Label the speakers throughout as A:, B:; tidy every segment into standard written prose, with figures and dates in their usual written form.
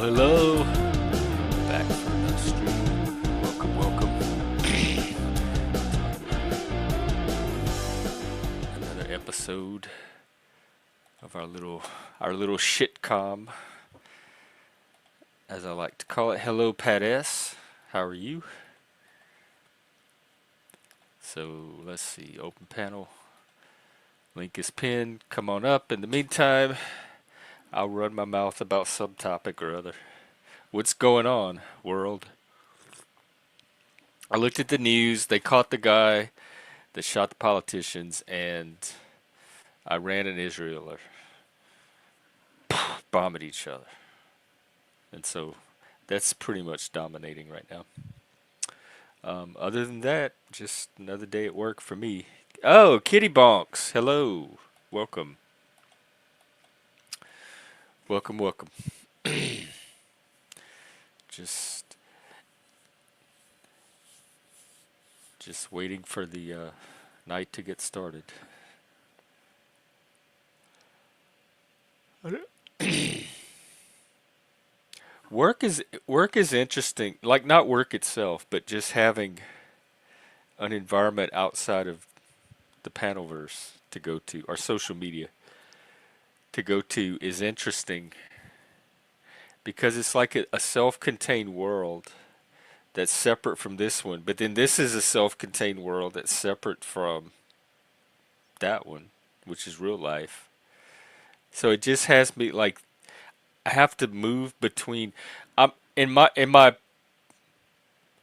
A: Hello. Back for another stream. Welcome. Another episode of our little shitcom, as I like to call it. Hello, Pat S. How are you? So let's see. Open panel. Link is pinned. Come on up. In the meantime, I'll run my mouth about some topic or other. What's going on, world? I looked at the news. They caught the guy that shot the politicians, and Iran and Israel are bombing each other. And so that's pretty much dominating right now. Other than that, just another day at work for me. Oh, Kitty Bonks. Hello. Welcome. Welcome. Just just waiting for the night to get started. Work is interesting. Like not work itself, but just having an environment outside of the panelverse to go to, or social media to go to, is interesting because it's like a self-contained world that's separate from this one. But then this is a self-contained world that's separate from that one, which is real life. So it just has me like I have to move between. In my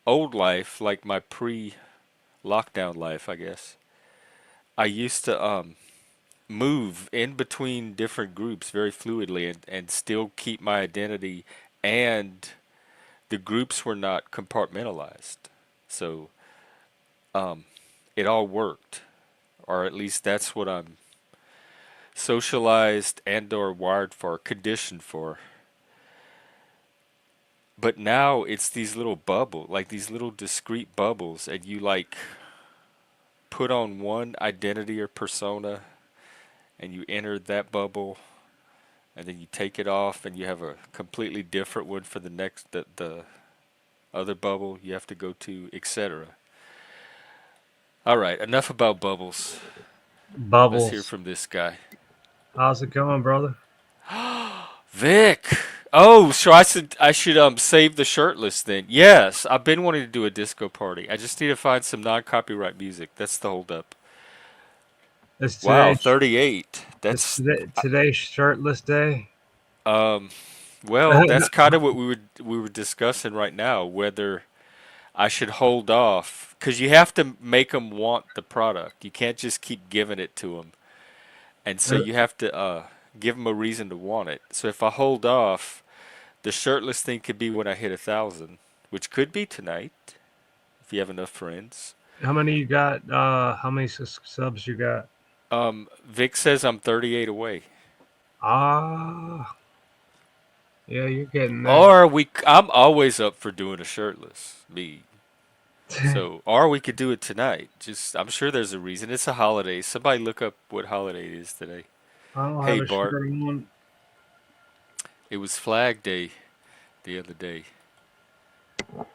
A: old life, like my pre-lockdown life, I guess. I used to move in between different groups very fluidly and still keep my identity, and the groups were not compartmentalized. So um, it all worked, or at least that's what I'm socialized and or wired for, conditioned for. But now it's these little like these little discrete bubbles, and you like put on one identity or persona, and you enter that bubble, and then you take it off, and you have a completely different one for the next the other bubble you have to go to, etc. All right, enough about bubbles. Let's hear
B: Bubbles.
A: from this guy.
B: How's it going, brother?
A: Vic. Oh, so I should save the shirtless then. Yes, I've been wanting to do a disco party. I just need to find some non-copyright music. That's the holdup.
B: It's
A: Wow,
B: today.
A: 38.
B: It's
A: That's
B: today's shirtless day.
A: um well, that's kind of what we were discussing right now, whether I should hold off cuz you have to make them want the product. You can't just keep giving it to them. And so you have to give them a reason to want it. So if I hold off, the shirtless thing could be when I hit 1,000, which could be tonight if you have enough friends.
B: How many you got? How many subs you got?
A: Vic says I'm 38 away.
B: Ah, yeah, you're getting there.
A: Or I'm always up for doing a shirtless, me. So, or we could do it tonight. Just, I'm sure there's a reason. It's a holiday. Somebody look up what holiday it is today.
B: I don't have
A: Hey,
B: a
A: Bart.
B: shirt on.
A: It was Flag Day the other day.
B: What?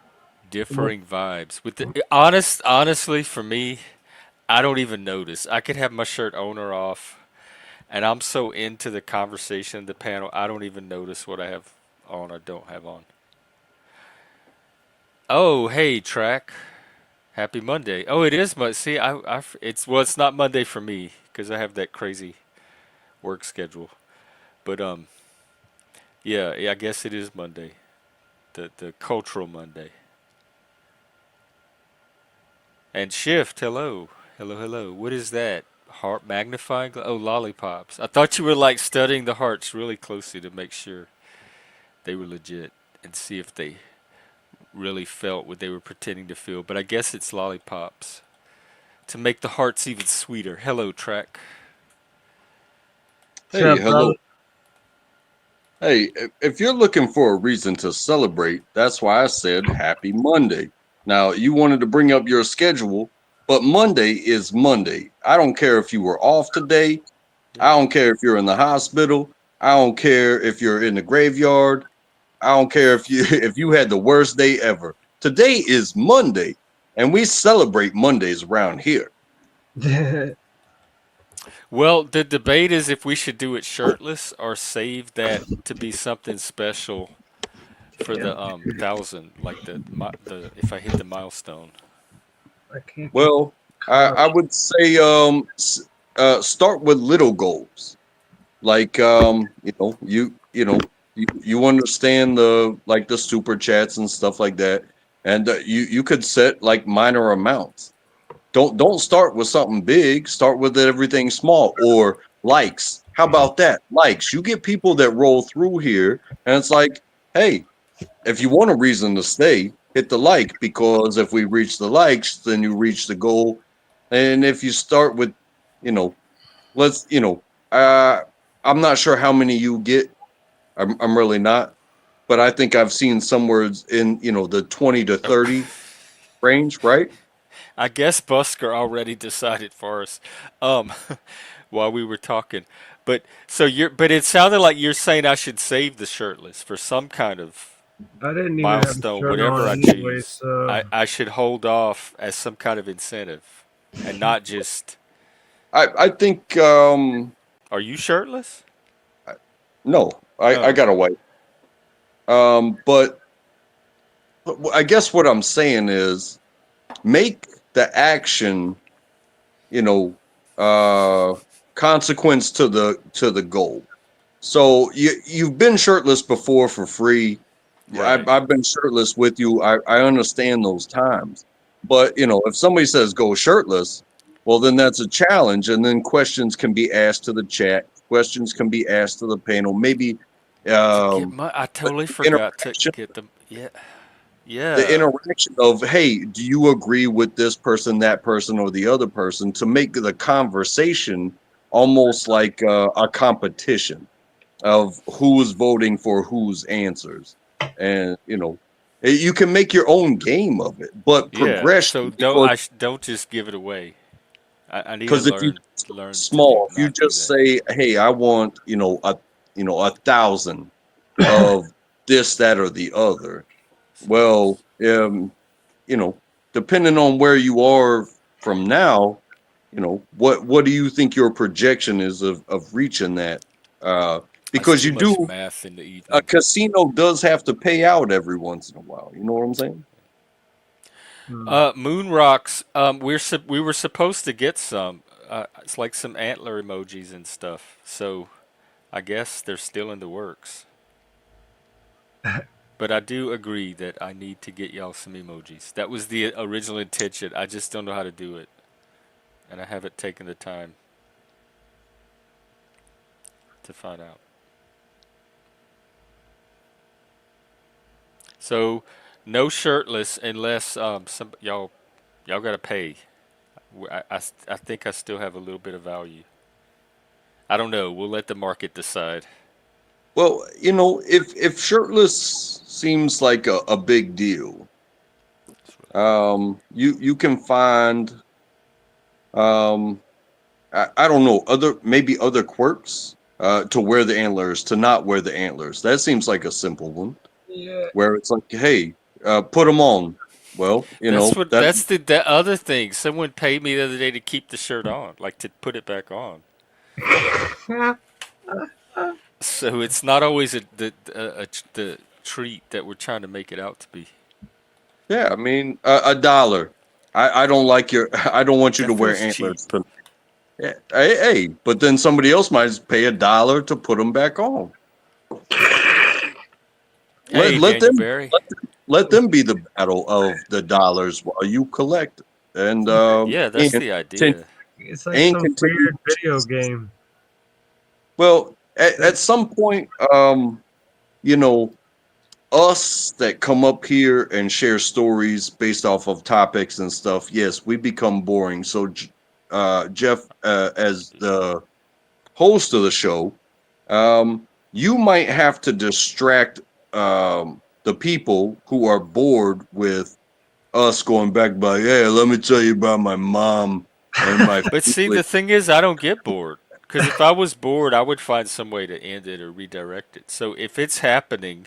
A: Differing vibes. Honestly, for me, I don't even notice. I could have my shirt on or off, and I'm so into the conversation, the panel, I don't even notice what I have on or don't have on. Oh, hey, track. Happy Monday. Oh, it is Monday. See, it's not Monday for me because I have that crazy work schedule. But yeah, I guess it is Monday, the cultural Monday. And shift. Hello. What is that? Heart magnifying? Oh, lollipops. I thought you were like studying the hearts really closely to make sure they were legit and see if they really felt what they were pretending to feel. But I guess it's lollipops to make the hearts even sweeter. Hello, track.
B: What's
C: Hey,
B: up, brother?
C: hello. Hey, if you're looking for a reason to celebrate, that's why I said happy Monday. Now, you wanted to bring up your schedule, but Monday is Monday. I don't care if you were off today.
A: Yeah.
C: I don't care if you're in the hospital. I don't care if you're in the graveyard. I don't care if you if you had the worst day ever. Today is Monday, and we celebrate Mondays around here.
A: Well, the debate is if we should do it shirtless or save that to be something special for
B: Damn,
A: the
B: dude,
A: thousand, like the if I hit the milestone.
B: I can't get
C: Well, I
B: caught.
C: would say start with little goals. Like you understand the like the super chats and stuff like that, and you could set like minor amounts. Don't start with something big. Start with everything small or likes. How about that? Likes. You get people that roll through here, and it's like, hey, if you want a reason to stay, hit the like because if we reach the likes, then you reach the goal. And if you start with, you know, let's, I'm not sure how many you get. I'm really not, but I think I've seen somewhere in the 20 to 30 range, right?
A: I guess Busker already decided for us, um, while we were talking. But but it sounded like you're saying I should save the shirtless for some kind of
B: I didn't even have a
A: milestone,
B: shirt
A: whatever
B: on
A: I
B: anyway,
A: choose.
B: so
A: I should hold off as some kind of incentive, and not just.
C: I think
A: Are you shirtless?
C: no, I
A: Oh,
C: got a wife. But I guess what I'm saying is make the action, you know, uh consequence to the goal. So you've been shirtless before for free.
A: right.
C: I've been shirtless with you. I understand those times. But if somebody says go shirtless, well then that's a challenge, and then questions can be asked to the chat. Questions can be asked to the panel. Maybe
A: To get
C: um,
A: my, I
C: the
A: totally forgot to
C: interaction
A: get them. Yeah,
C: the
A: yeah,
C: interaction of, hey, do you agree with this person, that person, or the other person, to make the conversation almost like a competition of who's voting for whose answers. And you can make your own game of it, but
A: yeah.
C: progression,
A: So
C: because
A: don't just give it away. I need to
C: if you
A: learn to do
C: small, if you
A: not do
C: just
A: that.
C: say, hey, I want 1,000 of this, that, or the other. Well, you know, depending on where you are from now, what do you think your projection is of reaching that?
A: That's
C: Because
A: too
C: you
A: much
C: do,
A: math in the
C: a
A: evening.
C: casino does have to pay out every once in a while. You know what I'm saying?
B: hmm.
A: Moon rocks. We were supposed to get some. It's like some antler emojis and stuff. So I guess they're still in the works. But I do agree that I need to get y'all some emojis. That was the original intention. I just don't know how to do it, and I haven't taken the time to find out. So, no shirtless unless some y'all gotta pay. I think I still have a little bit of value. I don't know. We'll let the market decide.
C: Well, if shirtless seems like a big deal,
A: That's what I thought.
C: you can find um I don't know, maybe other quirks to wear the antlers, to not wear the antlers. That seems like a simple one,
B: Yeah,
C: where it's like, hey, put them on. Well, that
A: That's the other thing. Someone paid me the other day to keep the shirt on, like to put it back on. So it's not always the treat that we're trying to make it out to be.
C: yeah, I mean, a dollar. I don't like your. I don't want you
A: That
C: to wear
A: feels
C: antlers.
A: cheap.
C: Yeah, hey, but then somebody else might pay a dollar to put them back on. Let
A: Hey,
C: let
A: Daniel
C: them
A: Barry.
C: let them be the battle of the dollars while you collect, and
A: Yeah, that's
C: and
A: the
C: continue,
A: idea.
B: it's like
C: and
B: some
C: continue.
B: weird video game.
C: Well, at
B: That
C: some point, you know, us that come up here and share stories based off of topics and stuff, yes, we become boring. So, Jeff, as the host of the show, you might have to distract the people who are bored with us going back by, hey, let me tell you about my mom and my
A: But see,
C: family.
A: the thing is, I don't get bored. Because if I was bored, I would find some way to end it or redirect it. So if it's happening,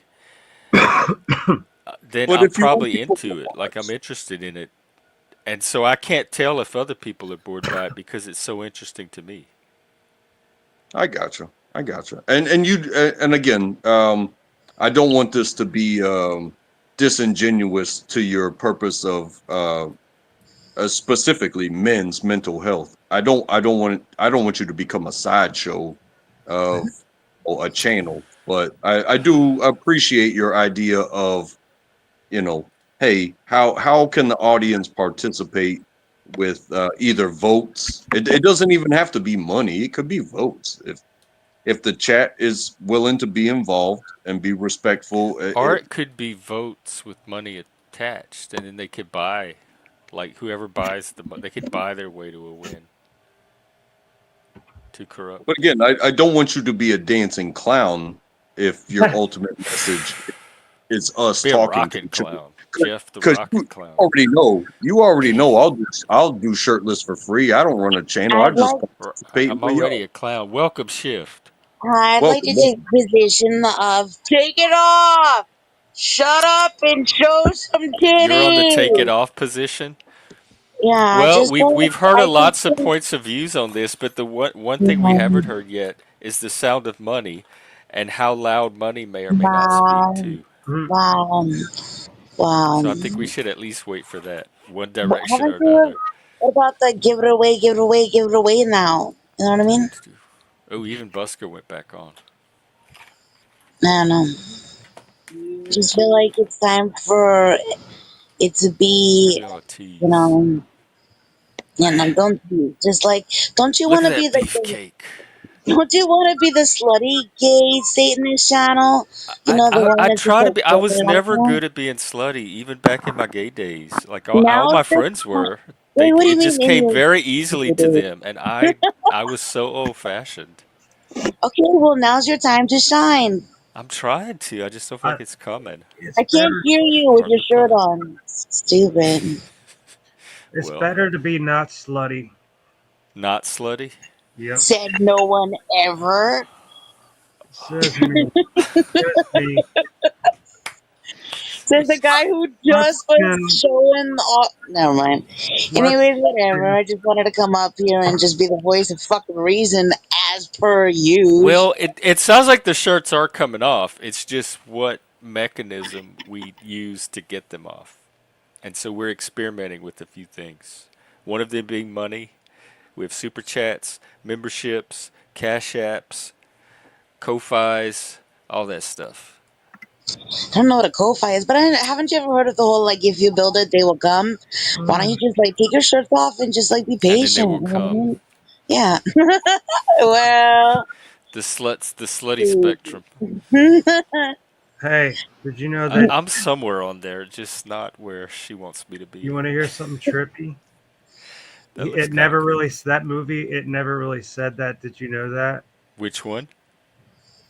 A: then
C: But
A: I'm
C: if you want
A: probably
C: people to
A: into it. Like I'm
C: watch,
A: interested in it, and so I can't tell if other people are bored by it because it's so interesting to me.
C: I gotcha. I gotcha. And again, I don't want this to be disingenuous to your purpose of specifically men's mental health. I don't want you to become a sideshow of or a channel, but I do appreciate your idea of, you know, hey, how can the audience participate with either votes? It doesn't even have to be money. It could be votes. If the chat is willing to be involved and be respectful,
A: Or it could be votes with money attached, and then they could buy, like whoever buys they could buy their way to a win to
C: but
A: corrupt.
C: again, I don't want you to be a dancing clown if your ultimate message is us
A: Be a
C: talking to
A: rockin'
C: each other.
A: clown, Jeff the
C: Because
A: rockin' clown.
C: you already know I'll do shirtless for free. I don't run a channel. I
D: I'd
C: just
D: like
C: participate
A: I'm
C: with
A: already
C: y'all.
A: a clown. Welcome, Shift.
D: I'd like
C: Welcome,
D: to take
C: welcome.
D: the position of take it off, shut up, and show some
A: You're on the take it
D: titties.
A: off position.
D: Yeah,
A: Well,
D: just
A: we've
D: don't.
A: we've heard a
D: I just
A: lots of
D: think,
A: points of views on this, but the one thing we haven't
D: um,
A: heard yet is the sound of money and how loud money may or may not speak
D: wow,
A: to.
D: wow, wow.
A: So I think we should at least wait for that, one
D: But
A: direction
D: haven't
A: or
D: you heard
A: another.
D: what about the give it away, give it away, give it away now? You know what I mean?
A: Oh, even Busker went back on.
D: I don't know. Just feel like it's time for it to be,
A: Maybe I'll
D: you
A: tease.
D: know, don't be just like, don't you
A: Look
D: want
A: at
D: to be
A: that
D: like the
A: beefcake.
D: don't you want to be the slutty gay Satanist channel? You
A: I,
D: know, the
A: I
D: one
A: I
D: that's just
A: try to
D: like
A: be. I
D: flipping
A: was
D: it all
A: never
D: the time?
A: good at being slutty, even back in my gay days. Like all
D: Now's
A: my
D: the
A: friends
D: time.
A: were.
D: Wait, what do you
A: It
D: mean
A: just
D: in
A: came
D: your
A: very easily
D: gay
A: to
D: days?
A: them, and I was so old fashioned.
D: Okay, well, now's your time to shine.
A: I'm trying to. I just don't feel like it's coming.
B: it's
D: I can't
B: better.
D: hear you with
A: Pardon
D: your
A: the
D: shirt
A: pun.
D: on. Stupid.
B: It's
A: Well,
B: better to be not slutty.
A: not slutty.
B: Yep.
D: Said no one ever.
B: Says me. Says me.
D: Says the guy who
B: Once
D: just was
B: again,
D: showing off. Never mind.
B: once
D: Anyways, whatever.
B: again,
D: I just wanted to come up here and just be the voice of fucking reason as per use.
A: Well, it sounds like the shirts are coming off. It's just what mechanism we use to get them off. And so we're experimenting with a few things. One of them being money. We have super chats, memberships, cash apps, Ko-Fis, all that stuff.
D: I don't know what a ko-fi is, but haven't you ever heard of the whole like if you build it, they will come? Why don't you
B: mm,
D: just like take your shirts off and just like be
A: And then they
D: patient?
A: will
D: You know what I
A: come.
D: mean? Yeah. Well,
A: The slutty spectrum.
B: hey, did you know that
A: I'm somewhere on there, just not where she wants me to
B: you
A: be.
B: want to hear something trippy?
A: That looks
B: It
A: kind of
B: never
A: cool.
B: really that movie. It never really said that. Did you know that?
A: Which one?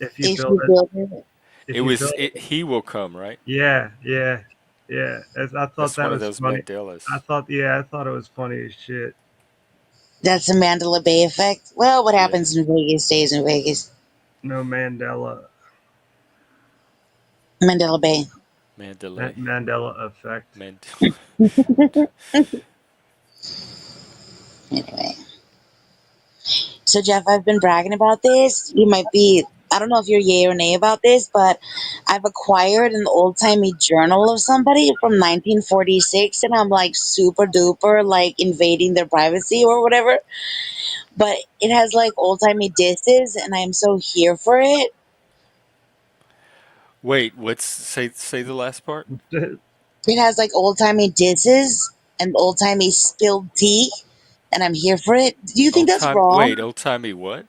B: If you
D: if
B: build
D: you
B: it,
D: build it,
A: It
B: if you
A: was
B: build
A: it.
B: it,
A: He will come, right?
B: yeah, yeah, yeah. I thought
A: That's
B: that
A: one of
B: was
A: those
B: funny.
A: Mandelas.
B: I thought it was funny as shit.
D: that's the Mandela Bay effect. Well, what
A: Yeah,
D: happens in Vegas stays in Vegas.
B: No Mandela,
D: Mandela Bay.
A: Mandalay.
B: Mandela effect.
A: Mandela.
D: Anyway, so Jeff, I've been bragging about this. You might be. I don't know if you're yay or nay about this, but I've acquired an old timey journal of somebody from 1946, and I'm like super duper like invading their privacy or whatever. But it has like old timey disses, and I'm so here for it.
A: Wait, what's say the last part?
D: It has like old timey disses and old timey spilled tea, and I'm here for it. Do you think
A: Old
D: that's
A: time.
D: wrong?
A: Wait, old timey what?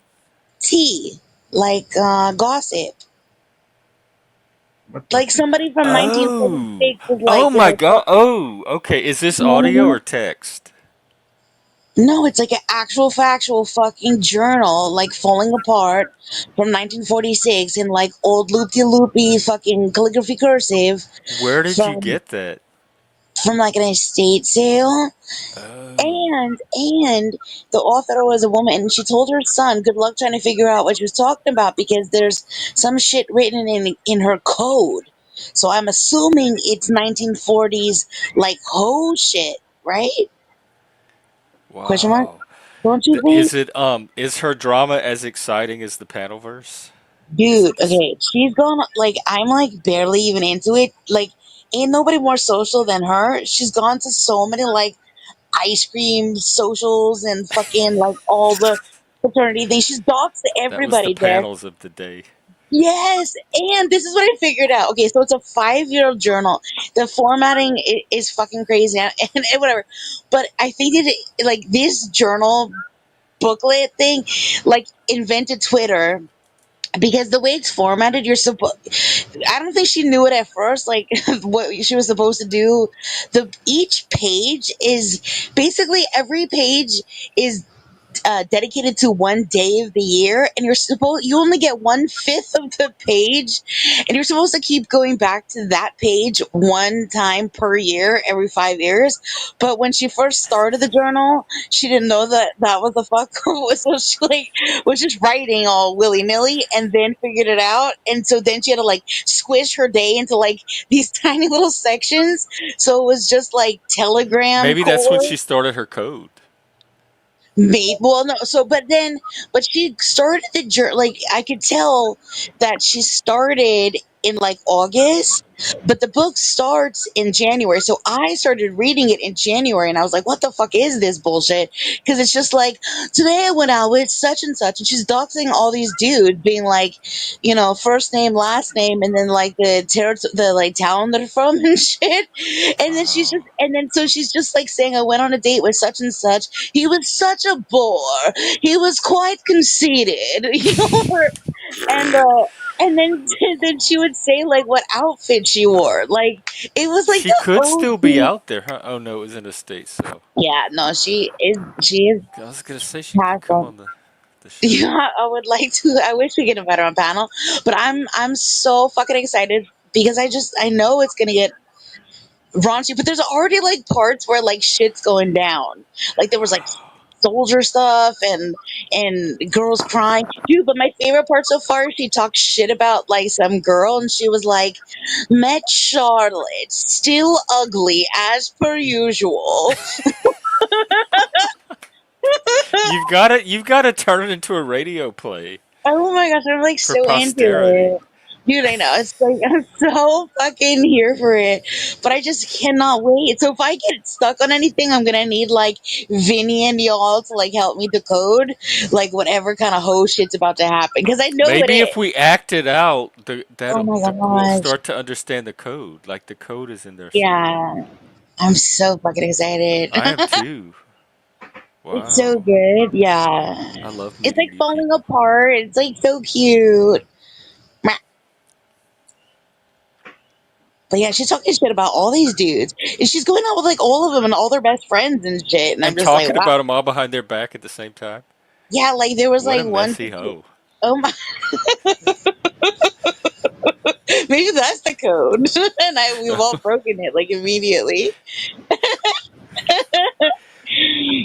D: Tea, like gossip.
B: What the
D: Like somebody from
A: Oh,
D: 1946 is like,
A: oh my God. Oh, okay. Is this
D: you know what I
A: audio
D: mean?
A: or text?
D: No, it's like an actual factual fucking journal, like falling apart from 1946 in like old loopy loopy fucking calligraphy cursive
A: Where did you
D: from
A: get that?
D: like an estate sale.
A: Oh,
D: And the author was a woman, and she told her son, "Good luck trying to figure out what she was talking about because there's some shit written in her code." So I'm assuming it's 1940s, like hoe shit, right? Question mark?
A: Wow.
D: Don't you think?
A: Is her drama as exciting as the Panelverse? Is
D: Dude,
A: it this?
D: okay, she's gone, like, I'm, like, barely even into it. Like, ain't nobody more social than her. She's gone to so many, like, ice cream socials and fucking, like, all the fraternity things. She's doxed
A: That was the
D: everybody there.
A: panels of the day.
D: Yes, and this is what I figured out. Okay, so it's a 5-year journal. The formatting is fucking crazy and whatever. But I think that, like, this journal booklet thing, like, invented Twitter because the way it's formatted, you're supposed. I don't think she knew it at first, like what she was supposed to do. The each page is basically every page is dedicated to one day of the year, and you only get 1/5 of the page, and you're supposed to keep going back to that page one time per year every 5 years. But when she first started the journal, she didn't know that that was the fuck. So she like was just writing all willy-nilly and then figured it out, and so then she had to like squish her day into like these tiny little sections, so it was just like telegram
A: Maybe that's when
D: core.
A: she started her code.
D: Maybe, well, no. So, but she started the journey. Like I could tell that she started in like August, but the book starts in January. So I started reading it in January, and I was like, "What the fuck is this bullshit?" Because it's just like today I went out with such and she's doxing all these dudes, being like, first name, last name, and then like the like town they're from and shit. And then
A: Wow.
D: so she's just like saying, "I went on a date with such and such. He was such a bore. He was quite conceited," and and then then she would say like what outfit she wore. Like it was like
A: She
D: the
A: could still be
D: OG.
A: out there, huh? Oh no, it was in the States, so.
D: Yeah, no, she is
A: I was gonna say she could
D: past
A: come
D: them.
A: on the show.
D: Yeah, I would like to. I wish we could invite her on panel, but I'm so fucking excited because I know it's gonna get raunchy, but there's already like parts where like shit's going down. Like there was like soldier stuff and girls crying. Dude, but my favorite part so far, she talked shit about like some girl and she was like, "Met Charlotte, still ugly as per usual."
A: You've gotta turn it into a radio play
D: Oh my gosh, I'm like
A: for
D: so into
A: posterity.
D: it. Dude, I know. It's like I'm so fucking here for it. But I just cannot wait. So if I get stuck on anything, I'm gonna need like Vinny and y'all to like help me decode like whatever kind of whole shit's about to happen. Because I know it
A: Maybe if
D: is.
A: we act it out,
D: Oh my
A: we'll
D: gosh.
A: start to understand the code. Like the code is in there somewhere.
D: Yeah. I'm so fucking excited.
A: I am too.
D: It's so
A: Wow.
D: good. Yeah.
A: I love
D: It's
A: meeting
D: like
A: new
D: falling
A: people.
D: apart. It's like so cute. But yeah, she's talking shit about all these dudes. And she's going out with like all of them and all their best friends and shit. And I'm
A: And
D: just like,
A: talking
D: wow.
A: about them all behind their back at the same time.
D: Yeah, like there was
A: What
D: like
A: a
D: one
A: messy hoe.
D: oh my, maybe that's the code. And we've all broken it like immediately.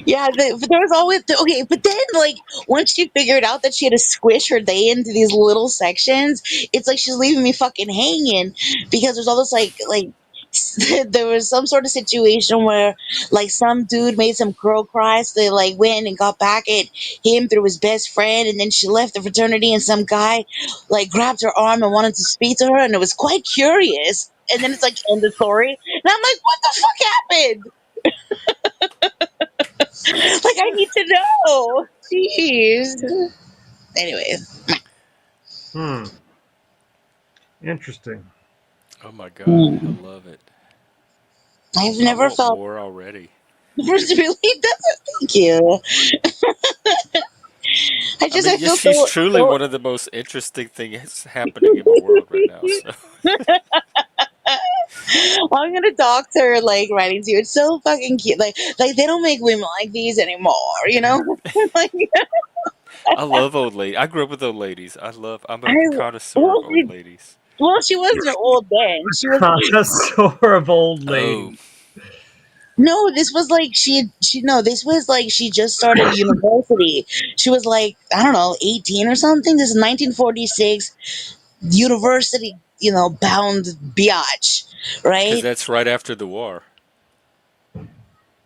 D: Yeah, but there was always okay, but then like once she figured out that she had to squish her day into these little sections, it's like she's leaving me fucking hanging because there's all this like there was some sort of situation where like some dude made some girl cry, so they like went and got back at him through his best friend, and then she left the fraternity, and some guy like grabbed her arm and wanted to speak to her, and it was quite curious. And then it's like end the story, and I'm like, what the fuck happened? Like I need to know. Jeez. Anyway,
B: Hmm. Interesting.
A: Oh my god, I
D: hmm.
A: love it.
D: I've
A: I
D: never
A: want
D: felt
A: more already.
D: really doesn't. Thank you.
A: I mean,
D: I
A: yes,
D: feel
A: she's
D: so.
A: truly
D: so
A: one of the most interesting things happening in the world right now. So
D: I'm gonna dox her like writing to you. It's so fucking cute. Like they don't make women like these anymore. Like
A: I love old lady. I grew up with old ladies. I'm
D: I
A: a connoisseur
D: well
A: of old ladies.
D: she wasn't old then. She was
B: Connoisseur of old
A: Oh,
B: ladies.
D: no. This was like she no. This was like she just started university. She was like I don't know 18 or something. This is 1946 university. bound biatch,
A: Because
D: right?
A: that's right after the war.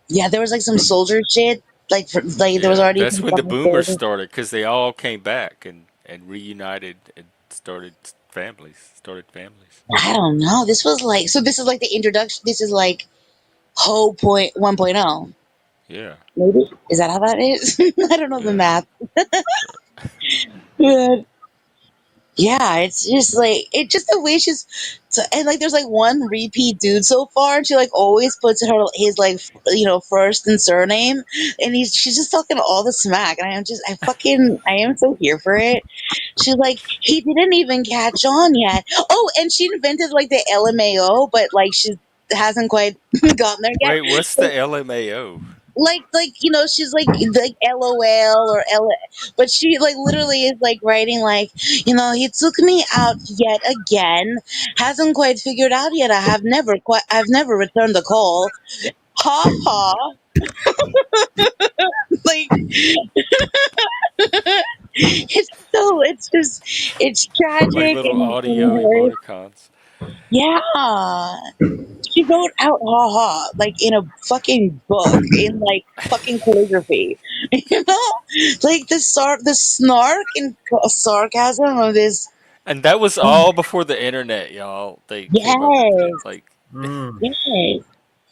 D: Yeah, there was like some soldier shit. Like there was
A: Yeah,
D: already
A: that's
D: some
A: when the
D: fucking
A: boomers
D: soldier.
A: started. Because they all came back and reunited and started families. Started families.
D: I don't know. This was like so. This is like the introduction. This is like Ho point 1.0.
A: Yeah.
D: Maybe is that how that is? I don't know the
A: Yeah.
D: math. But yeah, it's just like it just the way and like there's like one repeat dude so far, and she like always puts his like first and surname, and she's just talking all the smack, and I am so here for it. She's like, he didn't even catch on yet. Oh, and she invented like the LMAO, but like she hasn't quite gotten there yet.
A: Wait, what's the LMAO?
D: She's like LOL or L, but she like literally is like writing like, he took me out yet again. Hasn't quite figured out yet. I've never returned the call. Ha ha. Like it's
A: Like
D: tragic
A: little
D: and
A: audio
D: hilarious.
A: emoticons.
D: Yeah. She wrote out "ha ha" like in a fucking book in like fucking calligraphy. You know, like the snark and sarcasm of this.
A: And that was all before the internet, y'all. They came up with that.
D: Yes,
A: Like,
B: Mm.
D: yes.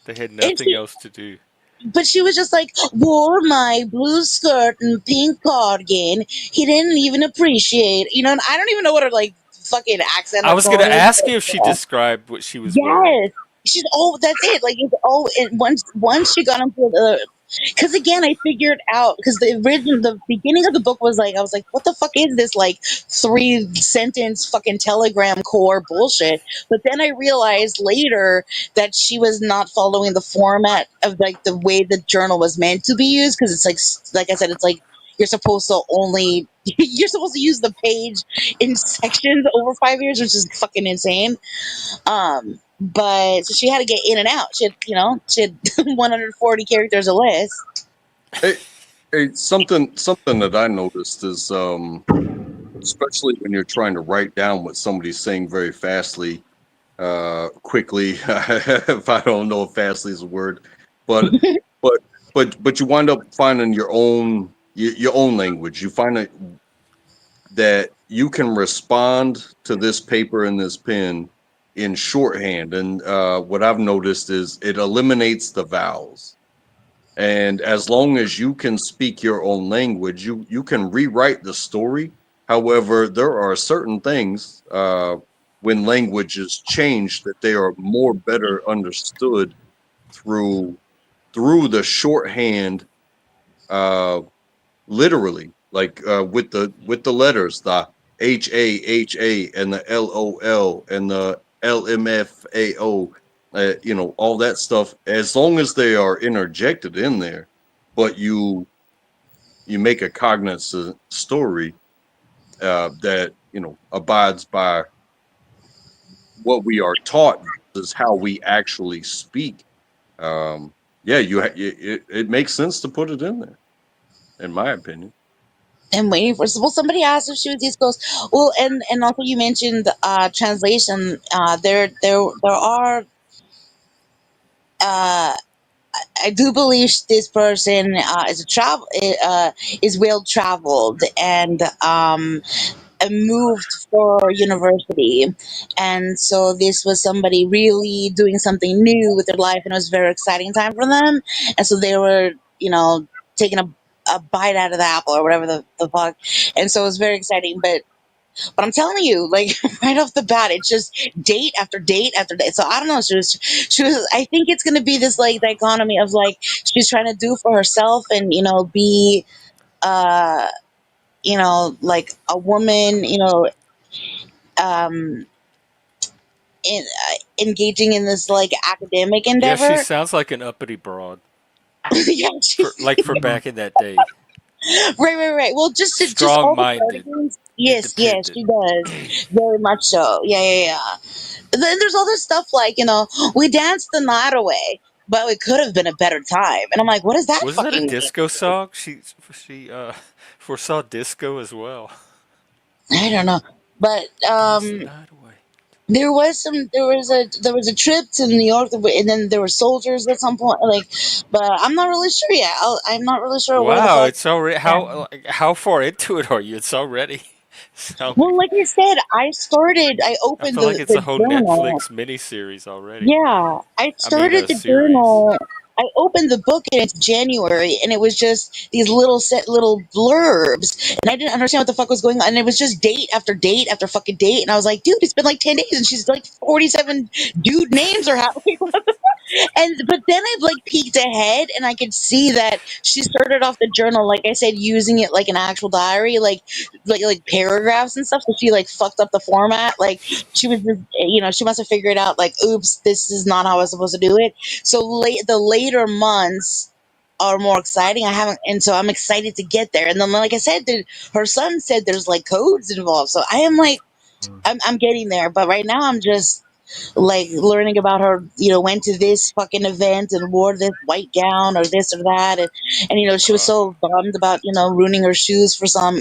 A: they had
D: And
A: nothing else to do.
D: but she was just like, wore my blue skirt and pink cardigan. He didn't even appreciate, and I don't even know what her like fucking accent
A: I
D: or
A: was going
D: tone
A: to
D: is.
A: ask
D: But
A: you if she
D: yeah.
A: described what she was wearing.
D: Yes. She's that's it. Like it's once she got into the because again I figured out because the beginning of the book was like I was like what the fuck is this like 3 sentence fucking telegram core bullshit, but then I realized later that she was not following the format of like the way the journal was meant to be used because it's like I said it's like you're supposed to only you're supposed to use the page in sections over 5 years, which is fucking insane. But so she had to get in and out. She had 140 characters or less.
C: Hey, hey, something that I noticed is especially when you're trying to write down what somebody's saying very fastly, quickly. If I don't know if fastly is a word, but but but you wind up finding your own language. You find that you can respond to this paper and this pen in shorthand, and what I've noticed is it eliminates the vowels. And as long as you can speak your own language, you can rewrite the story. However, there are certain things when language is changed that they are more better understood through the shorthand, uh, literally, like with the letters, the HAHA and the LOL and the LMFAO, all that stuff. As long as they are interjected in there, but you make a cognizant story that abides by what we are taught versus how we actually speak. Yeah, it makes sense to put it in there, in my opinion.
D: And waiting for somebody asked if she was East Coast. Well, and also you mentioned translation. There are I do believe this person is well traveled and moved for university, and so this was somebody really doing something new with their life, and it was a very exciting time for them, and so they were taking a bite out of the apple or whatever the fuck, and so it was very exciting. But I'm telling you, like right off the bat, it's just date after date after date. So I don't know. She was. I think it's gonna be this like dichotomy of like she's trying to do for herself and be uh like a woman, um engaging in this like academic
A: Yeah, she
D: endeavor.
A: sounds like an uppity broad
D: Yeah,
A: for
D: she's
A: like for back in that day.
D: right. Well, just all the
A: Strong-minded,
D: cardigans. Yes,
A: independent.
D: she does very much so. Yeah. Then there's all this stuff like we danced the night away, but it could have been a better time. And I'm like, what does that
A: Was that a
D: fucking mean?
A: disco song? She foresaw disco as well.
D: I don't know, but
A: Dance the night away.
D: There was a trip to New York, and then there were soldiers at some point. Like, but I'm not really sure yet. I'm not really sure where the
A: Wow,
D: fuck.
A: it's already
D: Yeah.
A: how far into it are you? It's already sounding.
D: Well, like I said, I
A: I
D: opened
A: feel like it's
D: the
A: a whole
D: journal.
A: Netflix miniseries already.
D: Yeah, I
A: I mean,
D: started
A: a
D: the
A: series.
D: journal. I opened the book and it's January, and it was just these little blurbs, and I didn't understand what the fuck was going on. And it was just date after date after fucking date, and I was like, dude, it's been like 10 days, and she's like 47 dude names are happening. And but then I like peeked ahead and I could see that she started off the journal, like I said, using it like an actual diary, like paragraphs and stuff. So she like fucked up the format. Like she was just, she must have figured out like, oops, this is not how I was supposed to do it. So the later months are more exciting. I haven't, and so I'm excited to get there. And then, like I said, her son said there's like codes involved. So I am like,
B: Mm.
D: I'm getting there. But right now, I'm just like learning about her, went to this fucking event and wore this white gown or this or that, and she was
A: Uh,
D: so bummed about ruining her shoes for some,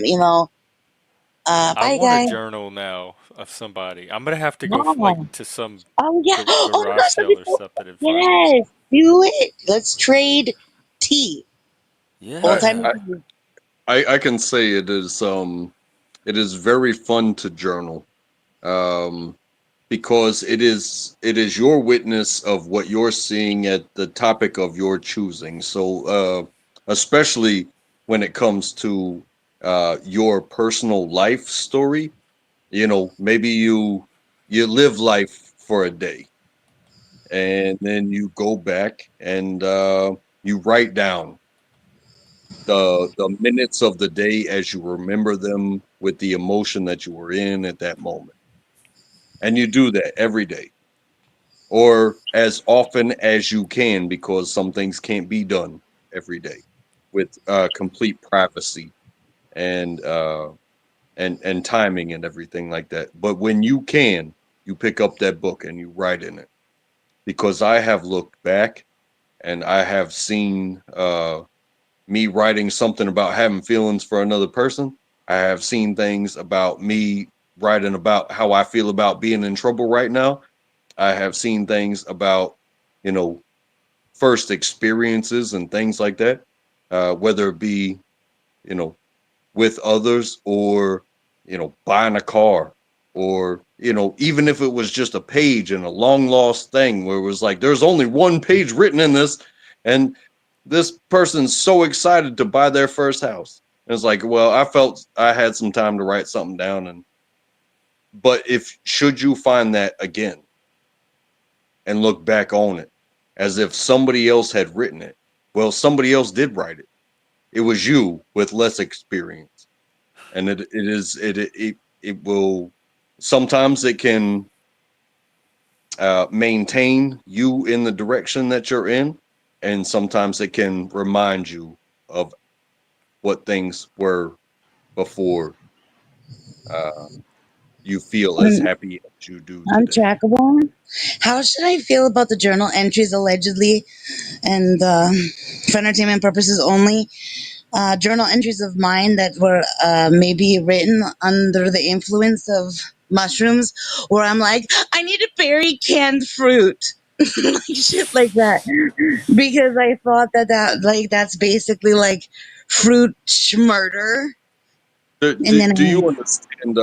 A: I
D: bye
A: want a
D: guy.
A: journal now of somebody. I'm gonna have to go
D: Wow.
A: like to some
D: Oh yeah. Oh my
A: garage
D: gosh, that'd be
A: sale or
D: so.
A: something and find one.
D: Yes, do it. Let's trade tea. Old
C: I,
D: time
A: Yeah.
C: I
D: tea.
C: I can say it is very fun to journal, um, because it is your witness of what you're seeing at the topic of your choosing. So especially when it comes to your personal life story, maybe you live life for a day and then you go back and you write down the minutes of the day as you remember them with the emotion that you were in at that moment. And you do that every day or as often as you can, because some things can't be done every day with complete privacy and and timing and everything like that. But when you can, you pick up that book and you write in it. Because I have looked back and I have seen me writing something about having feelings for another person. I have seen things about me writing about how I feel about being in trouble right now. I have seen things about, you know, first experiences and things like that, whether it be, you know, with others or, buying a car or, even if it was just a page in a long lost thing where it was like, there's only one page written in this. And this person's so excited to buy their first house. And it's like, well, I felt I had some time to write something down. But if, should you find that again and look back on it as if somebody else had written it, well, somebody else did write it. It was you with less experience. And it will, sometimes it can maintain you in the direction that you're in, and sometimes it can remind you of what things were before uh, you feel as
D: Un-
C: happy as you do today.
D: Untrackable. How should I feel about the journal entries allegedly and for entertainment purposes only? Journal entries of mine that were maybe written under the influence of mushrooms, where I'm like, I need to bury canned fruit, like shit like that, because I thought that like that's basically like fruit murder,
C: Do,
D: and
C: do,
D: then
C: do you understand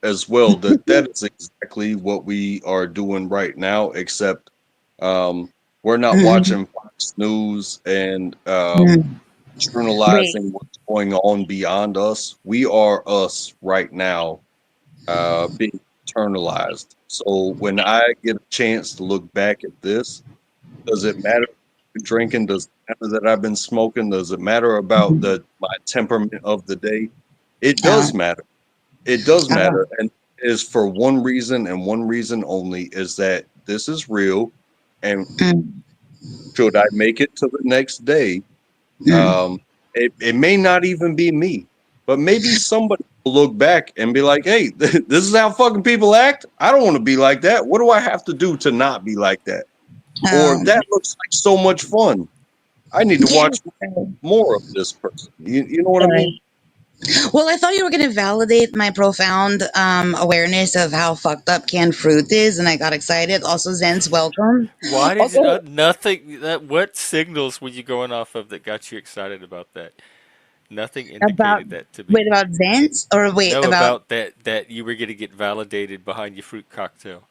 C: as well that that is exactly what we are doing right now, except we're not
D: Mhm,
C: watching Fox News and
D: mhm. Wait,
C: journalizing what's going on beyond us. We are us right now, being internalized. So when I get a chance to look back at this, does it matter if I've been drinking? Does it matter that I've been smoking? Does it matter about
D: mhm.
C: the my temperament of the day? It
D: uh,
C: does matter. It does
D: uh,
C: matter, and it is for one reason and one reason only, is that this is real. And
D: mm,
C: should I make it to the next day,
D: mm,
C: um, it may not even be me, but maybe somebody will look back and be like, "Hey, this is how fucking people act. I don't want to be like that. What do I have to do to not be like that?" Or
D: um,
C: that looks like so much fun. I need to
D: yes,
C: watch more of this person. You know what I mean?
D: Well, I thought you were going to validate my profound awareness of how fucked up canned fruit is, and I got excited. Also, Zen's welcome.
A: Why did you,
D: Also,
A: nothing? What signals were you going off of that got you excited about that? Nothing
D: about
A: indicated that to me.
D: wait about Zen's or wait
A: No,
D: about
A: about that you were going to get validated behind your fruit cocktail.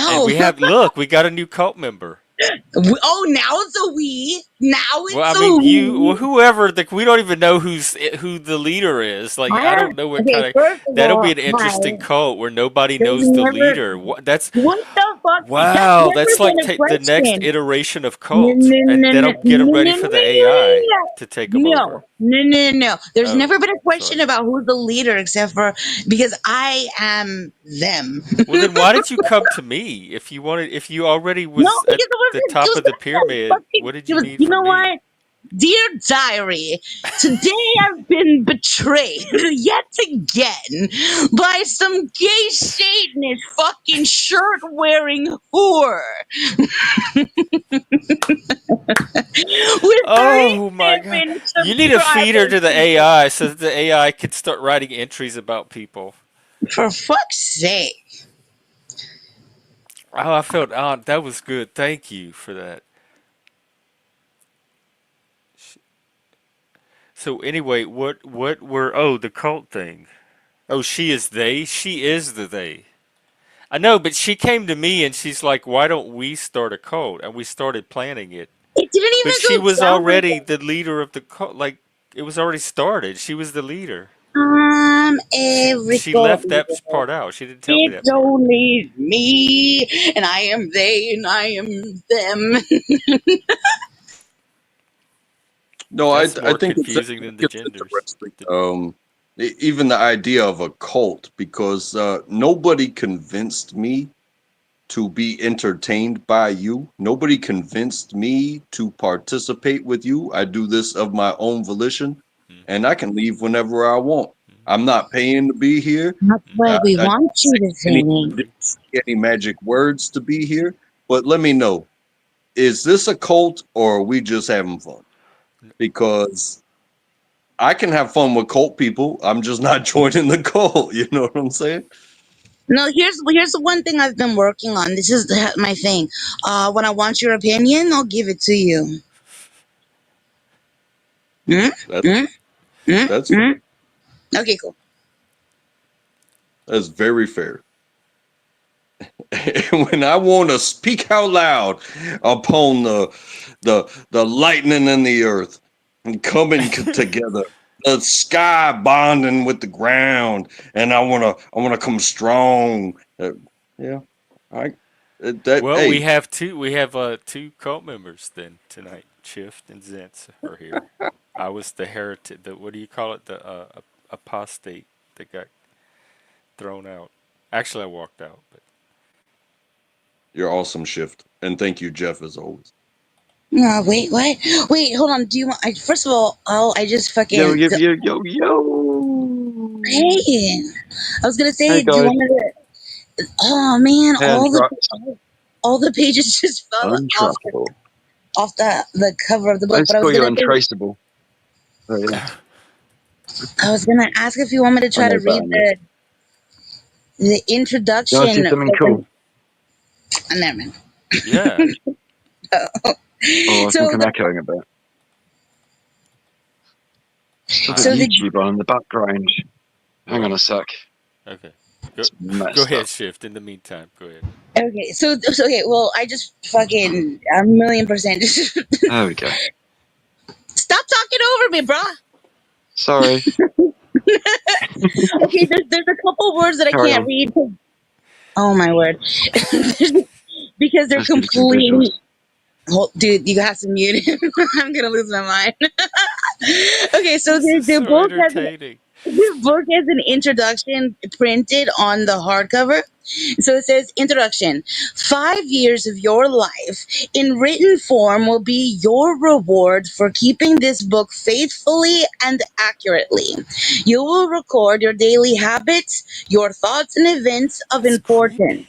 A: And
D: no.
A: we have look, we got a new cult member.
D: Oh, now it's a we. Now
A: Well, I
D: it's a
A: mean, you, well,
D: we.
A: whoever, like, we don't even know who the leader is. Like,
D: I
A: I
D: have
A: don't know what
D: okay.
A: kind of.
D: First of
A: That'll be
D: all,
A: an
D: hi.
A: interesting cult where nobody
D: There's
A: knows the
D: never
A: leader. What? That's
D: what the fuck? That's
A: wow.
D: never
A: That's like
D: been a
A: the next
D: question.
A: iteration of
D: No,
A: cult,
D: no,
A: and
D: no,
A: that'll
D: no,
A: get them
D: no,
A: ready
D: no,
A: for
D: no,
A: the AI to take them over.
D: no, no, no, no. There's
A: Oh,
D: never been a question
A: sorry.
D: about who's the leader except for because I am them.
A: Well, then why did you come to me if you wanted? If you already
D: No,
A: was at
D: because
A: the
D: it
A: top
D: was
A: of the
D: gonna be
A: pyramid,
D: fucking.
A: what did
D: It
A: you
D: was,
A: need
D: you know
A: from me?
D: what? Dear diary, today I've been betrayed yet again by some gay Satanist fucking shirt wearing whore with
A: Oh my God.
D: 37
A: You need to feed her
D: subscribers.
A: to the AI so that the AI can start writing entries about people.
D: For fuck's sake.
A: Oh, I felt, oh, that was good. Thank you for that. So anyway, what were, oh, the cult thing. Oh, she is they? She is the they. I know, but she came to me and she's like, why don't we start a cult? And we started planning it.
D: It didn't
A: But
D: even
A: she
D: go
A: was
D: down like
A: already the leader of the cult. Like, it was already started. She was the leader.
D: every
A: She
D: cult
A: left
D: leader.
A: that part out. She didn't tell me that
D: It's
A: part.
D: only me, and I am they, and I am them.
C: No,
A: That's
C: I
A: more
C: think it's I
A: confusing
C: think
A: than the
C: it's
A: genders.
C: interesting. Even the idea of a cult, because nobody convinced me to be entertained by you. Nobody convinced me to participate with you. I do this of my own volition, and I can leave whenever I want. I'm not paying to be here.
D: That's what we
C: I
D: want
C: didn't
D: you
C: say
D: to
C: any,
D: say.
C: didn't say any magic words to be here. But let me know, is this a cult or are we just having fun? Because I can have fun with cult people. I'm just not joining the cult. You know what I'm saying?
D: No, here's the one thing I've been working on. This is my thing. When I want your opinion, I'll give it to you. Mm?
C: That
D: Mm? Mm?
C: that's fair.
D: Mm? Okay, cool.
C: That's very fair. When I want to speak out loud upon the lightning and the earth and coming together, the sky bonding with the ground, and I wanna come strong. Yeah, I that
A: Well, we
C: hey,
A: have two. We have two cult members then tonight. Shift and Zentz are here. I was the heretic. The what do you call it? The apostate that got thrown out. Actually, I walked out, but
C: you're awesome, Shift, and thank you, Jeff, as always.
D: No, wait, what? Wait, hold on. Do you want? First of all, I just
E: Yo,
D: fucking.
E: yo, yo, yo, yo.
D: Hey, I was gonna
E: Hey,
D: say, do you
E: guys.
D: want me to? Oh man,
E: Hand trucks.
D: all the pages just fell
E: Untrackable.
D: off the cover of the
E: I
D: book. But
E: just
D: I was
E: call you
D: gonna say,
E: untraceable. Oh, yeah.
D: I was gonna ask if you want me to
E: I
D: try to
E: know
D: read
E: better, mate.
D: the
E: You want to
D: introduction.
E: see something cool?
D: Never mind.
A: yeah.
E: Or
D: So
E: something
D: the
E: echoing a bit? Something
D: so
A: Uh,
D: the
E: YouTube on in the background. Hang
A: what?
E: on a sec.
A: Okay. Go
E: It's
A: go
E: messed
A: ahead,
E: up.
A: Shift. In the meantime, go ahead.
D: okay, so okay. Well, I just fucking a million percent.
E: There we go.
D: Stop talking over me, bruh.
E: Sorry.
D: Okay, there's a couple words that I
E: Carry
D: can't
E: on.
D: read. Oh my word, because they're
E: Let's give you some visuals.
D: completely. Dude, you have to mute him. I'm gonna lose my mind. Okay, so
A: This is
D: the
A: so
D: book has
A: entertaining.
D: this book has an introduction printed on the hardcover. So it says, Introduction. 5 years of your life in written form will be your reward for keeping this book faithfully and accurately. You will record your daily habits, your thoughts, and events of
A: That's creepy.
D: importance.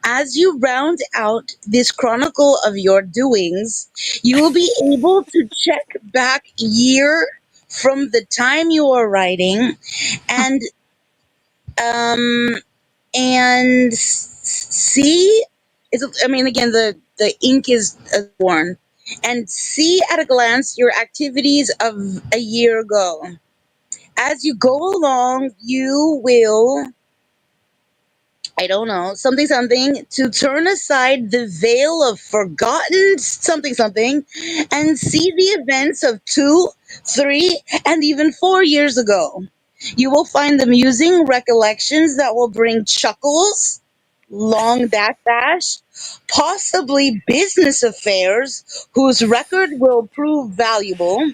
D: As you round out this chronicle of your doings, you will be able to check back year from the time you are writing, and um see, I mean, again, the ink is worn, and see at a glance your activities of a year ago. As you go along, you will, I don't know, something something, to turn aside the veil of forgotten something something and see the events of 2, 3, and even 4 years ago. You will find amusing recollections that will bring chuckles, long dash, possibly business affairs whose record will prove valuable,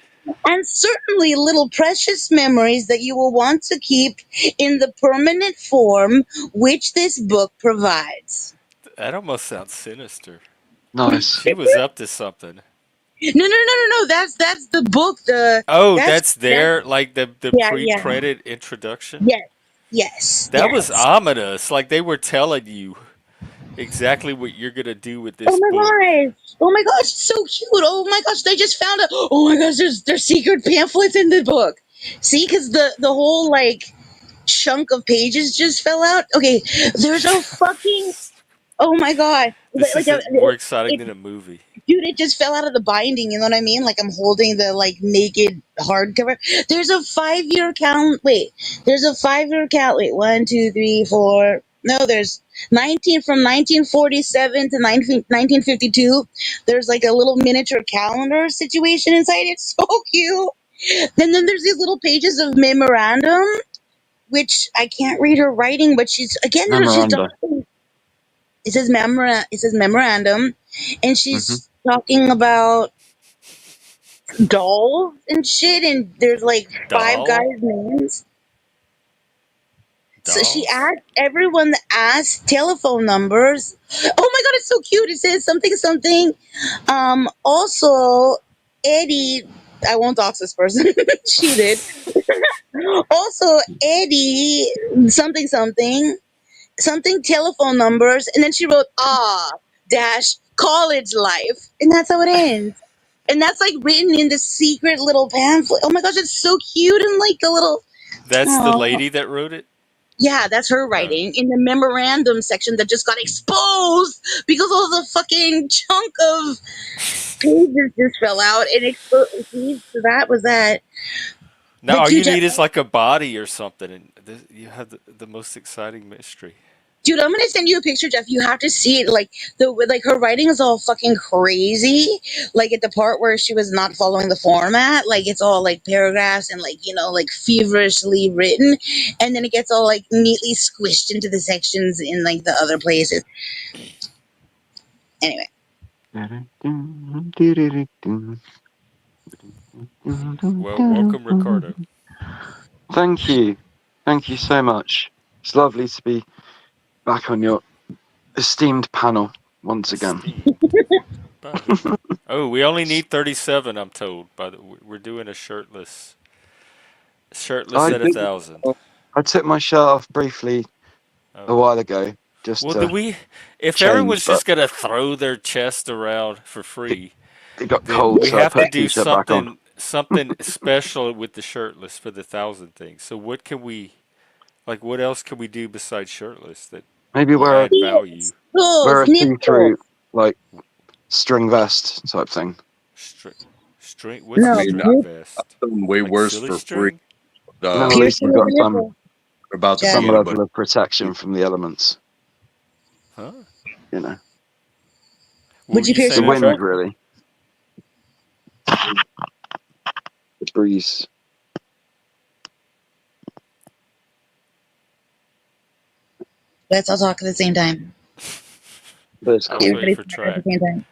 D: and certainly little precious memories that you will want to keep in the permanent form which this book provides.
A: That almost sounds sinister.
E: Nice.
A: She was up to something.
D: No. That's the book. The
A: Oh,
D: that's
A: that's
D: that.
A: there, like the
D: Yeah.
A: pre-credit introduction.
D: Yes. Yes.
A: That was
D: Yes.
A: ominous. Like they were telling you exactly what you're gonna do with
D: Oh
A: this
D: my
A: book.
D: gosh! Oh my gosh! So cute! Oh my gosh! They just found out. Oh my gosh! There's secret pamphlets in the book. See, because the whole like chunk of pages just fell out. Okay, there's a fucking. Oh my god!
A: This
D: Like
A: is more exciting
D: it,
A: than a movie.
D: dude, it just fell out of the binding. You know what I mean? Like I'm holding the like naked hardcover. There's a 5 year count. Wait, there's a 5 year count. Wait, 1, 2, 3, 4. No, there's 19 from 1947 to 1952. There's like a little miniature calendar situation inside. It's so cute. Then there's these little pages of memorandum, which I can't read her writing, but she's
E: Memoranda.
D: talking. It says memorandum, and
E: Hmm.
D: she's talking about dolls and shit, and there's like five
A: Doll?
D: guys' names. So she
A: Dolls?
D: asked everyone that asked telephone numbers. Oh my god, it's so cute. It says something something. Also, Eddie. I won't dox this person. She did. Also, Eddie. Something something. Something telephone numbers, and then she wrote dash college life, and that's how it ends. And that's like written in the secret little pamphlet. Oh my gosh, it's so cute and like a little.
A: That's the
D: Oh,
A: lady that wrote it?
D: yeah, that's her
A: Oh.
D: writing in the memorandum section that just got exposed because all the fucking chunk of pages just fell out and exposed. So that was that.
A: Now
D: But
A: all
D: dude,
A: you need is like a body or something, and you have the most exciting mystery.
D: dude, I'm gonna send you a picture, Jeff. You have to see it. Like her writing is all fucking crazy. Like at the part where she was not following the format, like it's all like paragraphs and like like feverishly written, and then it gets all like neatly squished into the sections in like the other places. Anyway,
A: Well, welcome, Ricardo.
E: Thank you. Thank you so much. It's lovely to be back on your esteemed panel once again.
A: Esteemed. By who? Oh, we only need 37, I'm told. We're doing a shirtless
E: I
A: at
E: did.
A: 1,000.
E: I took my shirt off briefly a
A: Oh.
E: while ago, just
A: Well, do
E: to
A: we? If
E: change,
A: everyone's
E: but
A: just gonna throw their chest around for free,
E: it got
A: then
E: cold,
A: we
E: so I
A: have
E: put
A: to
E: a
A: do
E: t-shirt back on.
A: something special with the shirtless for the 1,000 thing. So what can we like? What else can we do besides shirtless that
E: Maybe
A: will
E: wear
A: add value?
E: a
D: nipples.
E: see-through like string vest type thing.
A: String, string.
C: I
A: What's a
D: No,
C: mean,
A: string vest?
C: I've done way
A: Like
C: worse
A: silly
C: for free.
A: string?
E: And then at least
D: piercing
E: you've
D: of
E: got
D: the nipple.
C: About to
D: Jeff.
C: be
E: some
C: anybody.
E: level of protection from the elements.
A: Huh?
E: You know,
A: What
D: Would
A: were
D: you
A: you
D: pierce
E: the
A: saying,
D: your
E: wind
D: nipple?
A: attractive?
E: really, the breeze.
D: Let's all talk at the same time.
E: But it's
A: I was
E: cool.
A: waiting
D: Everybody
A: for
D: talk at the
A: track.
D: same time.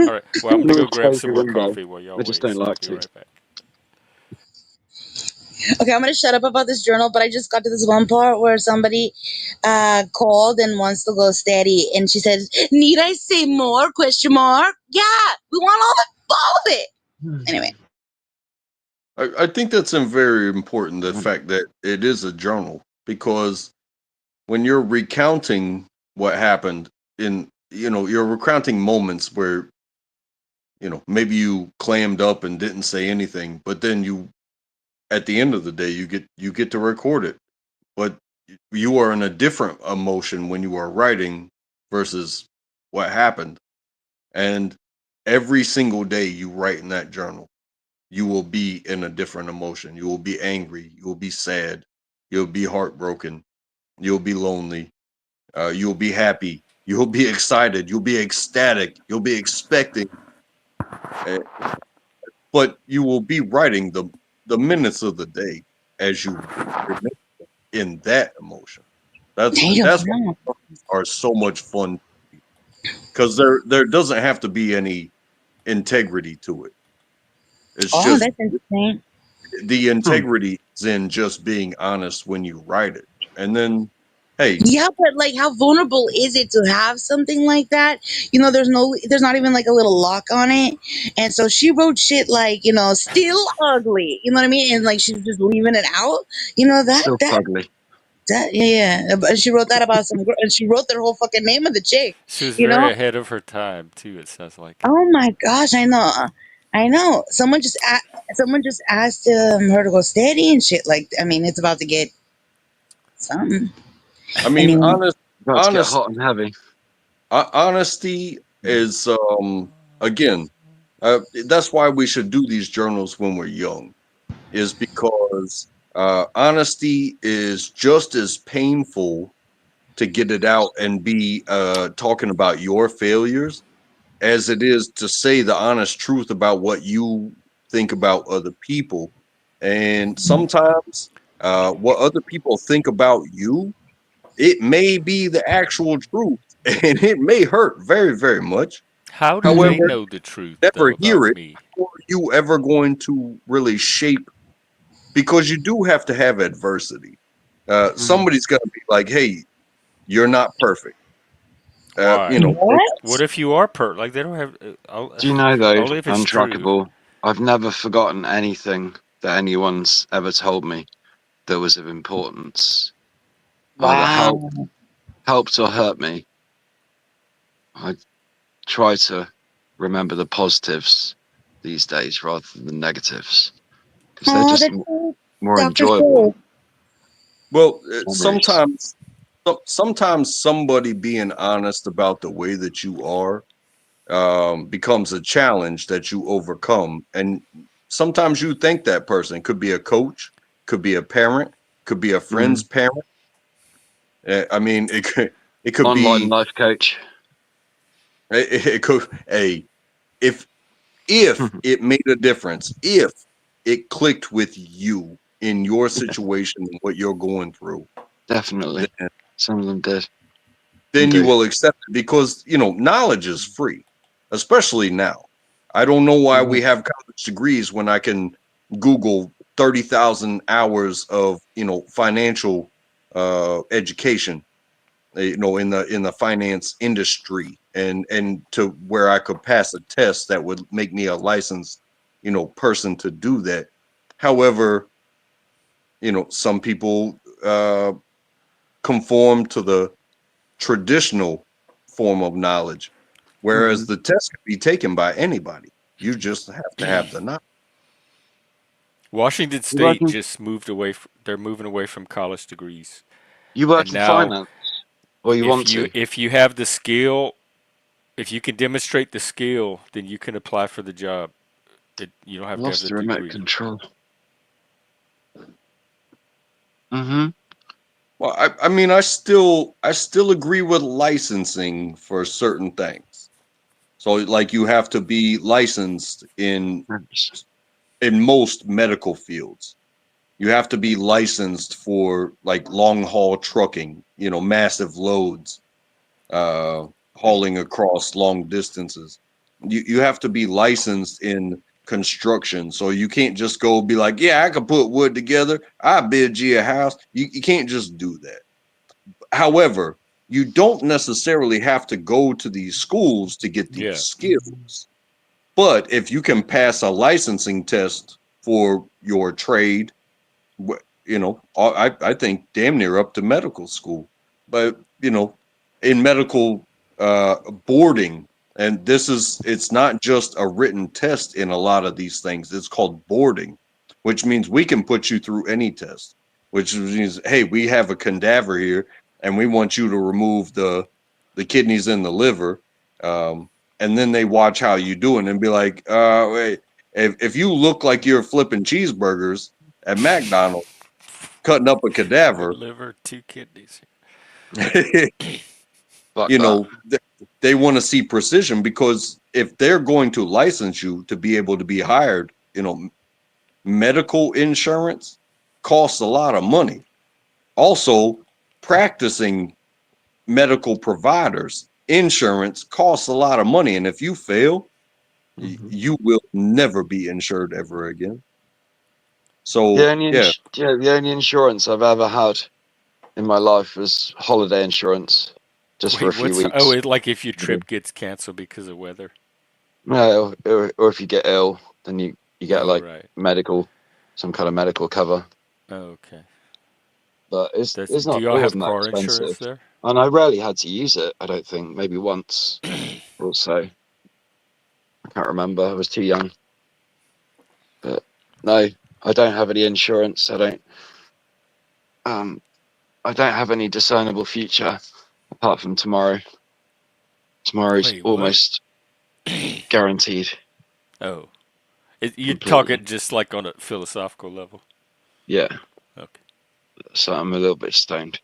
A: All right. Well, I'm gonna go
E: Little
A: grab
E: close
A: some
E: the
A: more
E: window.
A: coffee while y'all
E: I just
A: wait.
E: don't
A: So I'll
E: like
A: be
E: to.
A: right back.
D: Okay, I'm gonna shut up about this journal, but I just got to this one part where somebody called and wants to go steady, and she says, "Need I say more? Question mark? Yeah, we want all of it." Anyway,
C: I think that's very important, the
E: Mm.
C: fact that it is a journal, because when you're recounting what happened you're recounting moments where maybe you clammed up and didn't say anything, but then at the end of the day, you get to record it. But you are in a different emotion when you are writing versus what happened. And every single day you write in that journal, you will be in a different emotion. You will be angry. You will be sad. You'll be heartbroken. You'll be lonely. You'll be happy. You'll be excited. You'll be ecstatic. You'll be expecting. uh, but you will be writing the minutes of the day as you remember in that emotion.
D: Damn,
C: That's
D: no.
C: why are so much fun because there doesn't have to be any integrity to it. It's
D: Oh,
C: just
D: that's interesting.
C: the
E: Hmm.
C: integrity is in just being honest when you write it, and then hey,
D: Yeah, but like, how vulnerable is it to have something like that? There's not even like a little lock on it. And so she wrote shit like, still ugly. You know what I mean? And like, she's just leaving it out. You know,
E: Still ugly.
D: yeah. But she wrote that about some girl, and she wrote the whole fucking name of the chick,
A: She was
D: you
A: very
D: know?
A: ahead of her time too. It sounds like.
D: Oh my gosh, I know. I know. Someone just asked her to go steady and shit. Like, I mean, it's about to get something.
C: I mean,
D: Anyway.
E: About to get
C: honest,
E: hot and heavy.
C: honesty is again, that's why we should do these journals when we're young, is because honesty is just as painful to get it out and be talking about your failures as it is to say the honest truth about what you think about other people. And sometimes what other people think about you, it may be the actual truth and it may hurt very, very much.
A: How do they
C: However,
A: know the truth though
C: never hear
A: about
C: it.
A: me?
C: How are you ever going to really shape? Because you do have to have adversity.
E: Mm.
C: Somebody's going to be like, hey, you're not perfect.
A: Why? What
D: What?
A: if you are like they don't have?
E: Do you know though,
A: Only if it's true.
E: untrackable? I've never forgotten anything that anyone's ever told me that was of importance, either
D: Wow.
E: helped or hurt me. I try to remember the positives these days rather than the negatives because they're
D: Oh,
E: just
D: that's so
E: more
D: Dr.
E: enjoyable
D: Phil.
C: Well,
E: memories.
C: sometimes somebody being honest about the way that you are becomes a challenge that you overcome, and sometimes you think that person could be a coach, could be a parent, could be a friend's
E: Mm.
C: parent. I mean, it could
E: Online
C: be
E: life coach.
C: it could a if it made a difference, if it clicked with you in your situation and what you're going through,
E: Definitely.
C: then
E: Some of them did and
C: then you
E: do.
C: will accept it because knowledge is free, especially now. I don't know why
E: Yeah.
C: we have college degrees when I can Google 30,000 hours of financial education, in the finance industry, and to where I could pass a test that would make me a licensed person to do that. However, some people conform to the traditional form of knowledge, whereas
E: Mm.
C: the test can be taken by anybody. You just have to have the knowledge.
A: Washington
E: You work
A: State
E: in,
A: just moved away. They're moving away from college degrees,
E: you work
A: and
E: in
A: now
E: finance, or you want to.
A: if you have the skill, if you can demonstrate the skill, then you can apply for the job. You don't have to have
E: Lost
A: the
E: the remote
A: degree.
E: control. Mm-hmm.
C: Well, I mean, I still agree with licensing for certain things. So, like, you have to be licensed in most medical fields. You have to be licensed for like long haul trucking, massive loads, uh, hauling across long distances. You have to be licensed in construction, so you can't just go be like, yeah, I can put wood together. I build you a house. You can't just do that. However, you don't necessarily have to go to these schools to get these
A: Yeah.
C: skills. But if you can pass a licensing test for your trade, I think damn near up to medical school. But in medical boarding, And it's not just a written test in a lot of these things. It's called boarding, which means we can put you through any test, which means, hey, we have a cadaver here and we want you to remove the kidneys and the liver. And then they watch how you do it and be like, wait, if you look like you're flipping cheeseburgers at McDonald's, cutting up a cadaver,
A: One liver, two kidneys.
E: Fuck
C: you
E: that.
C: know, they want to see precision, because if they're going to license you to be able to be hired, you know, medical insurance costs a lot of money. Also, practicing medical providers insurance costs a lot of money, and if you fail, you will never be insured ever again. So
E: The only insurance I've ever had in my life was holiday insurance, just for a
A: Wait,
E: few
A: what's
E: weeks.
A: like if your trip gets canceled because of weather?
E: No, or if you get ill, then you get
A: Oh,
E: like
A: right.
E: some kind of medical cover.
A: Oh, okay.
E: But it's
A: Do
E: not.
A: y'all
E: It
A: have
E: wasn't that
A: car
E: expensive,
A: insurance there?
E: and I rarely had to use it. I don't think, maybe once or so. I can't remember. I was too young. But no, I don't have any insurance. I don't have any discernible future apart from tomorrow. Tomorrow's
A: Wait, what?
E: almost guaranteed
A: Oh, you're
E: completely.
A: talking just like on a philosophical level.
E: Yeah,
A: Okay.
E: so I'm a little bit stoned.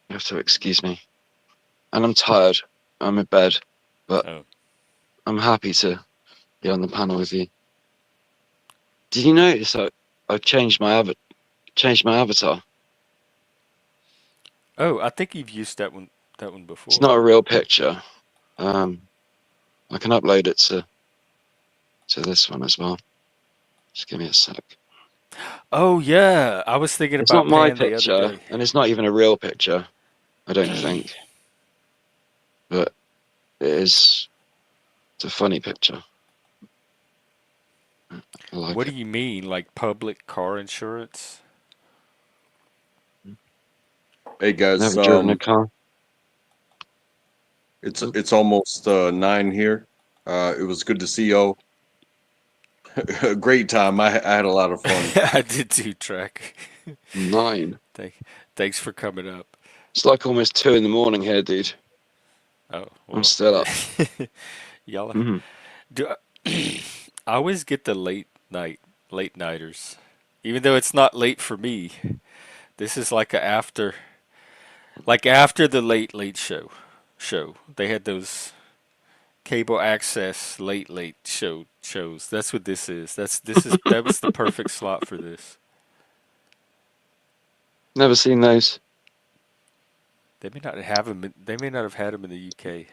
E: You have to excuse me. And I'm tired. I'm in bed, but
A: Oh.
E: I'm happy to be on the panel with you. Did you notice that I changed my avatar?
A: Oh, I think you've used that one
E: It's
A: before.
E: not a real picture. I can upload it to this one as well. Just give me a sec.
A: Oh yeah, I was thinking
E: It's not
A: about
E: my
A: Pan the other
E: picture,
A: day.
E: and it's not even a real picture, I don't think. But it's a funny picture. I like
A: What do
E: it.
A: you mean, like public car insurance?
C: hey guys,
E: Never driven a car.
C: it's almost 9 here. It was good to see y'all. A great time. I had a lot of fun.
A: I did too, Track.
E: 9.
A: Thanks for coming up.
E: It's like almost 2 in the morning here, dude.
A: Oh
E: I'm
A: well,
E: still up.
A: y'all.
E: Mm-hmm.
A: Do I always get the late nighters, even though it's not late for me. This is like after the late show. They had those cable access late shows. That's what this is. That was the perfect slot for this.
E: Never seen those.
A: They may not have them. They may not have had them in the UK.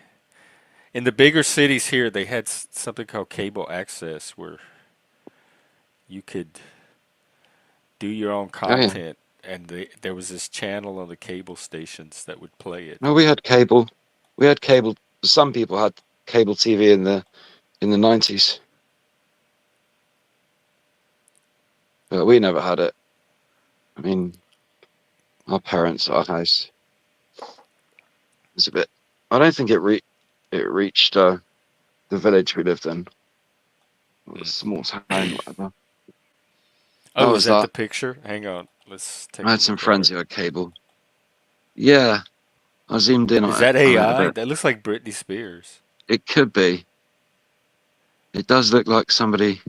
A: In the bigger cities here, they had something called cable access, where you could do your own
E: Oh yeah.
A: content, and there was this channel on the cable stations that would play it.
E: No, we had cable. We had cable. Some people had cable TV in the 90s, but we never had it. I mean, our parents, our house was a bit. I don't think it reached the village we lived in, or the
A: Mm.
E: small town, whatever. That
A: Oh, is
E: was
A: that
E: that.
A: the picture? Hang on, let's
E: I
A: take a
E: had some
A: look at
E: friends
A: her.
E: who had cable. Yeah, I zoomed in
A: Is
E: on it,
A: that
E: a
A: AI?
E: bit.
A: That looks like Britney Spears.
E: It could be. It does look like somebody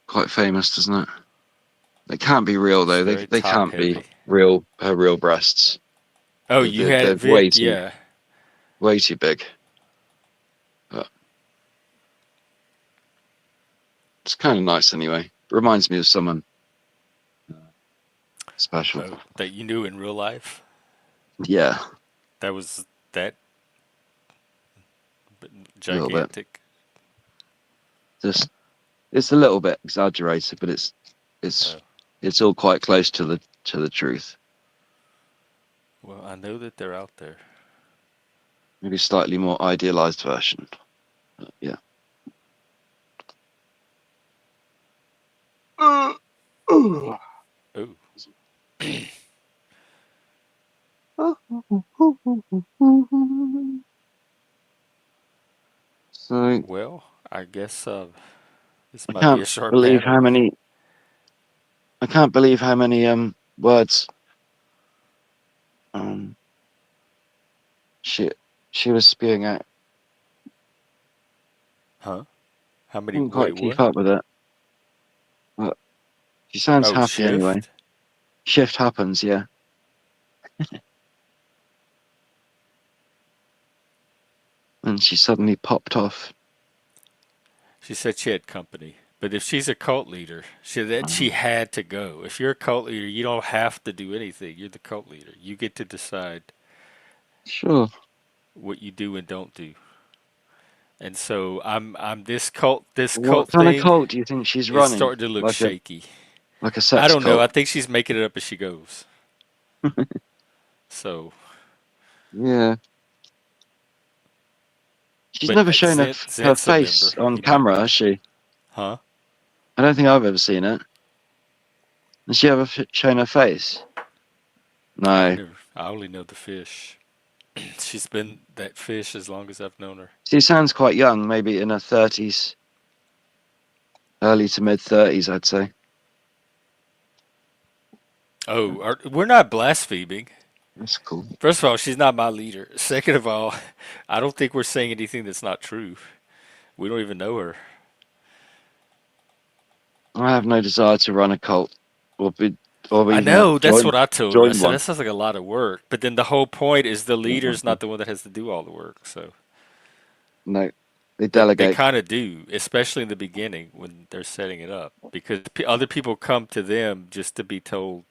E: quite famous, doesn't it? They can't be real
A: It's
E: though.
A: very
E: They
A: top
E: can't be
A: heavy.
E: her real breasts.
A: Oh, you had
E: They're
A: it vid? Yeah.
E: way too big. But it's kind of nice anyway. Reminds me of someone special.
A: Oh, that you knew in real life?
E: Yeah,
A: That was that
E: a little bit.
A: gigantic.
E: Just it's a little bit exaggerated, but it's
A: Oh.
E: it's all quite close to the truth.
A: Well, I know that they're out there.
E: Maybe slightly more idealized version. But yeah.
A: Oh.
E: think
A: Well, I guess this
E: I
A: might be
E: can't
A: a short
E: believe how
A: panel.
E: many I can't believe how many words um she she was spewing out.
A: Huh? How many?
E: Couldn't
A: Wait,
E: quite keep
A: what?
E: up with it. But she sounds
A: Oh,
E: happy anyway.
A: shift.
E: Shift happens, yeah. And she suddenly popped off.
A: She said she had company. But if she's a cult leader, she
E: Oh,
A: had to go. If you're a cult leader, you don't have to do anything. You're the cult leader. You get to decide
E: sure.
A: what you do and don't do. And so I'm this cult
E: What kind of
A: thing
E: cult do you think she's
A: is
E: running?
A: starting to look
E: Like a
A: shaky.
E: like a
A: I
E: sex
A: don't know.
E: cult?
A: I think she's making it up as she goes. So,
E: Yeah. She's
A: but
E: never shown her
A: Zent's a
E: face
A: member.
E: on
A: He might
E: camera,
A: be.
E: has she?
A: Huh?
E: I don't think I've ever seen it. Has she ever shown her face?
A: I've
E: No.
A: never. I only know the fish. She's been that fish as long as I've known her.
E: She sounds quite young, maybe in her 30s, early to mid 30s, I'd say.
A: Oh, we're not blaspheming.
E: That's cool.
A: First of all, she's not my leader. Second of all, I don't think we're saying anything that's not true. We don't even know her.
E: I have no desire to run a cult or be or
A: I
E: even
A: know, that's what I told her. I
E: join
A: said,
E: one.
A: that sounds like a lot of work. But then the whole point is the leader's not the one that has to do all the work. So,
E: No, they
A: but they
E: delegate.
A: kind of do, especially in the beginning when they're setting it up. Because other people come to them just to be told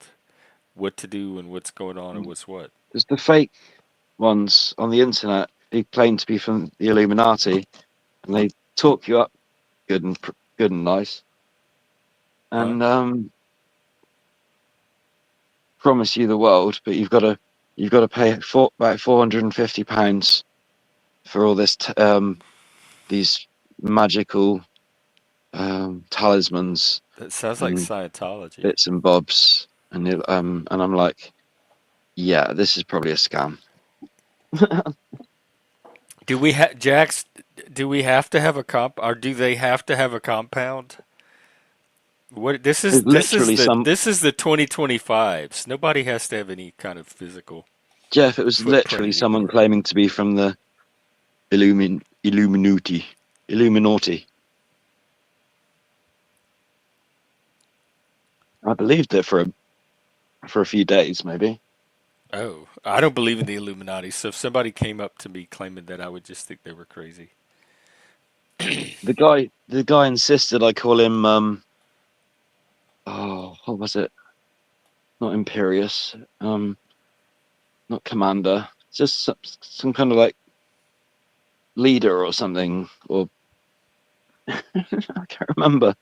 A: what to do and what's going on and what's what.
E: There's the fake ones on the internet who claim to be from the Illuminati, and they talk you up good and nice,
A: Huh?
E: and promise you the world, but you've got to pay about £450 for all this these magical talismans
A: That sounds like
E: and
A: Scientology.
E: bits and bobs, and I'm like, yeah, this is probably a scam.
A: Do we have Jax? Do we have to have a comp, or do they have to have a compound? What this is?
E: It's literally some
A: This is the 2025s. Nobody has to have any kind of physical
E: Jeff. It was
A: footprint
E: literally someone
A: anymore.
E: claiming to be from the Illuminati. I believed it for a few days, maybe.
A: Oh, I don't believe in the Illuminati. So if somebody came up to me claiming that, I would just think they were crazy.
E: The guy insisted I call him oh, what was it? Not Imperious, not Commander, just some kind of like leader or something, or I can't remember.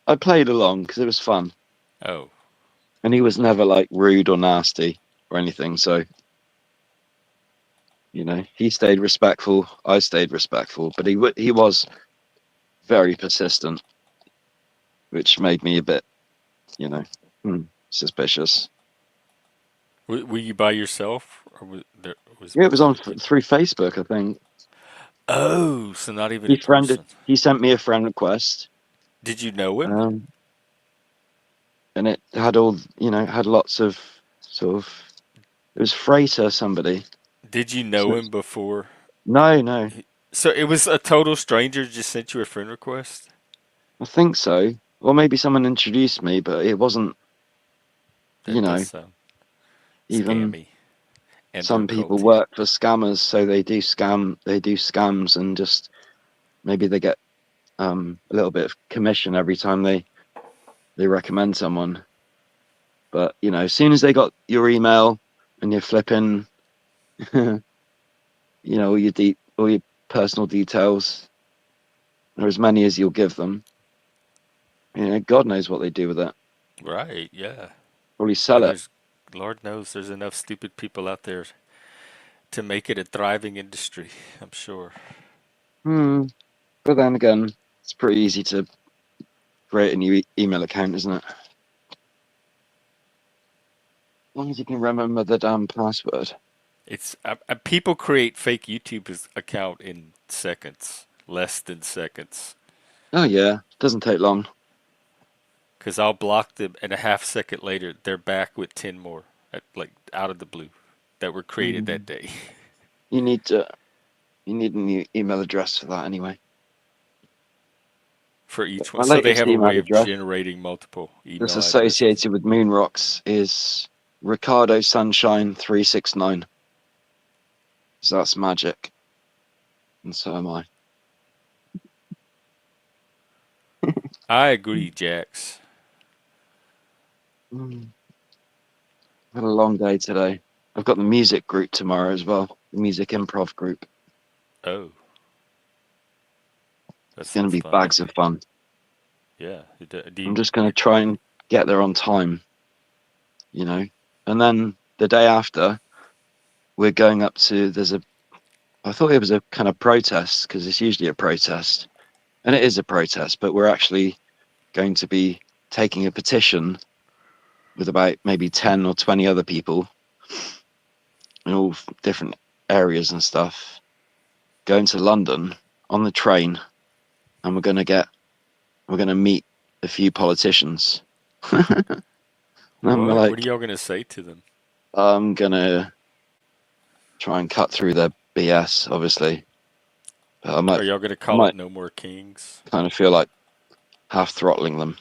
E: I played along because it was fun,
A: Oh,
E: and he was never like rude or nasty or anything. So he stayed respectful. I stayed respectful, but he was very persistent, which made me a bit, you know, suspicious.
A: were you by yourself, or was
E: Yeah, it was
A: more
E: on
A: other people?
E: through Facebook, I think.
A: Oh, so not even in person.
E: He sent me a friend request,
A: Did you know him?
E: um, and it had had lots of sort of. It was Freighter somebody.
A: Did you
E: So
A: know him before?
E: no,
A: So it was a total stranger just sent you a friend request?
E: I think so. Or maybe someone introduced me, but it wasn't. You
A: That does
E: know,
A: sound
E: even
A: scammy and or
E: some people
A: culty.
E: work for scammers, so they do scams, and just maybe they get a little bit of commission every time they recommend someone. But as soon as they got your email and you're flipping, all your personal details, or as many as you'll give them, God knows what they do with it.
A: Right, yeah.
E: Probably
A: Well,
E: sell it.
A: Lord knows there's enough stupid people out there to make it a thriving industry, I'm sure.
E: Hmm. But then again, it's pretty easy to create a new email account, isn't it? As long as you can remember the damn password.
A: It's people create fake YouTube account in seconds. less than seconds.
E: Oh yeah, doesn't take long.
A: Because I'll block them, and a half second later, they're back with 10 more, like out of the blue, that were created
E: Mm.
A: that day.
E: You need to. You need an email address for that anyway.
A: For each one.
E: My
A: So they
E: latest
A: have a
E: email
A: way of
E: address
A: generating multiple
E: that's
A: email addresses.
E: associated with Moon Rocks is Ricardo Sunshine 369. So that's magic, and so am I.
A: I agree, Jax.
E: Mm. Had a long day today. I've got the music group tomorrow as well. The music improv group.
A: Oh, that
E: It's going to
A: sounds
E: be
A: fun.
E: bags of fun.
A: Yeah. Do
E: I'm
A: you,
E: just going to try and get there on time, you know. And then the day after, we're going up to. I thought it was a kind of protest because it's usually a protest, and it is a protest. But we're actually going to be taking a petition with about maybe 10 or 20 other people in all different areas and stuff, going to London on the train, and we're going to meet a few politicians. And I'm
A: what? What are
E: like,
A: y'all going to say to them?
E: I'm going to try and cut through their BS, obviously. But
A: Are y'all going to
E: I
A: call it
E: might
A: No More Kings?
E: kind of feel like half throttling them.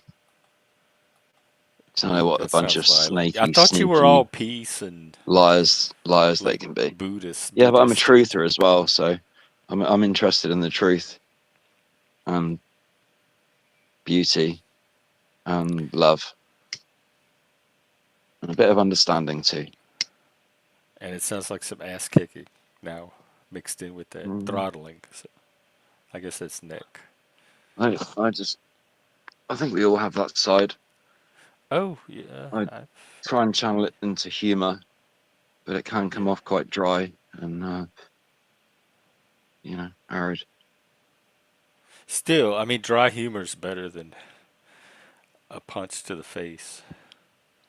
E: So I know
A: Ooh,
E: what a
A: that
E: bunch
A: sounds
E: of
A: violent. I thought you were all
E: sneaky
A: peace and
E: liars they
A: like
E: can be.
A: Buddhist,
E: Yeah, but I'm a
A: Buddhist.
E: truther as well, so I'm interested in the truth and beauty and love and a bit of understanding too.
A: And it sounds like some ass kicking now mixed in with that
E: Mm.
A: throttling. So I guess that's Nick.
E: I just I think we all have that side.
A: Oh, yeah.
E: I try and channel it into humor, but it can come
A: Yeah.
E: off quite dry and arid.
A: Still, I mean, dry humor's better than a punch to the face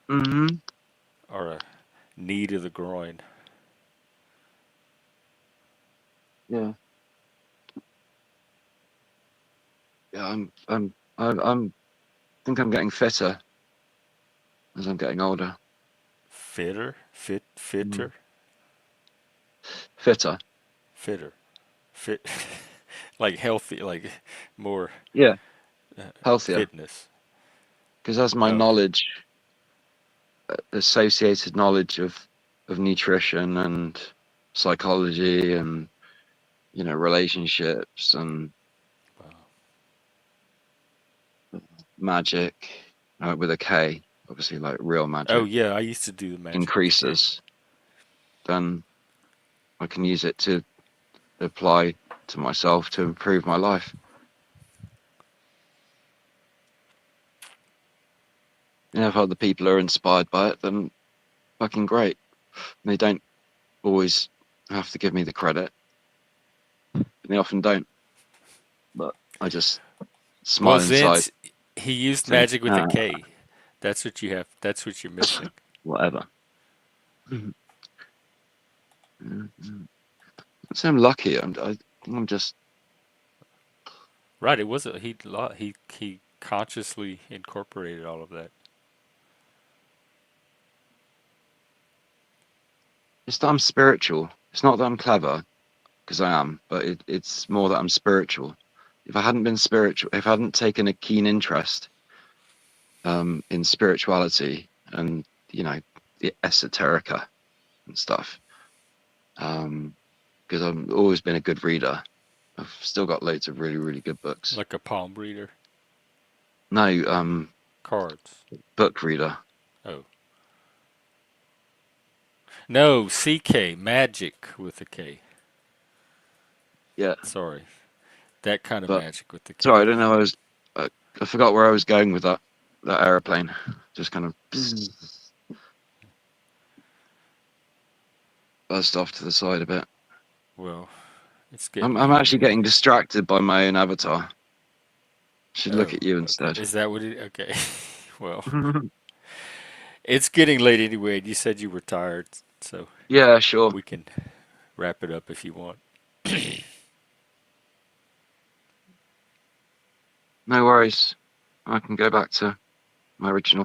E: Hmm.
A: or a knee to the groin.
E: Yeah, yeah. I'm think I'm getting fitter as I'm getting older.
A: Fitter?
E: Mm.
A: Fitter?
E: Fitter.
A: Fitter. Fit. Like healthy, like more
E: Yeah, healthier.
A: fitness.
E: Because as my
A: Oh,
E: knowledge, associated knowledge of nutrition and psychology and relationships and
A: wow.
E: magic with a K, obviously like real
A: Oh,
E: magic
A: yeah, I used to do the magic with the K.
E: increases, then I can use it to apply to myself to improve my life. If other people are inspired by it, then fucking great. They don't always have to give me the credit. They often don't, but I just
A: Well,
E: smile inside,
A: Zins, he used
E: think,
A: magic with a K. That's what you have. That's what you're missing.
E: whatever. So I'm lucky. I'm just.
A: Right. It wasn't. He consciously incorporated all of that.
E: It's that I'm spiritual. It's not that I'm clever, because I am, but it's more that I'm spiritual. If I hadn't been spiritual, if I hadn't taken a keen interest in spirituality and the esoterica and stuff, because I've always been a good reader. I've still got loads of really, really good books.
A: Like a palm reader.
E: No,
A: Cards.
E: book reader.
A: Oh. No, CK. Magic with a K.
E: Yeah,
A: Sorry. That kind of
E: but
A: magic with the
E: sorry, I
A: K.
E: don't know. I forgot where I was going with that aeroplane. Just kind of buzzed off to the side a bit.
A: Well, it's getting
E: I'm
A: late
E: actually getting
A: anyway.
E: distracted by my own avatar. Should look
A: Oh,
E: at you
A: okay.
E: instead.
A: Is that what it? Okay. Well, it's getting late anyway. And you said you were tired, so
E: Yeah, sure.
A: we can wrap it up if you want.
E: No worries. I can go back to my original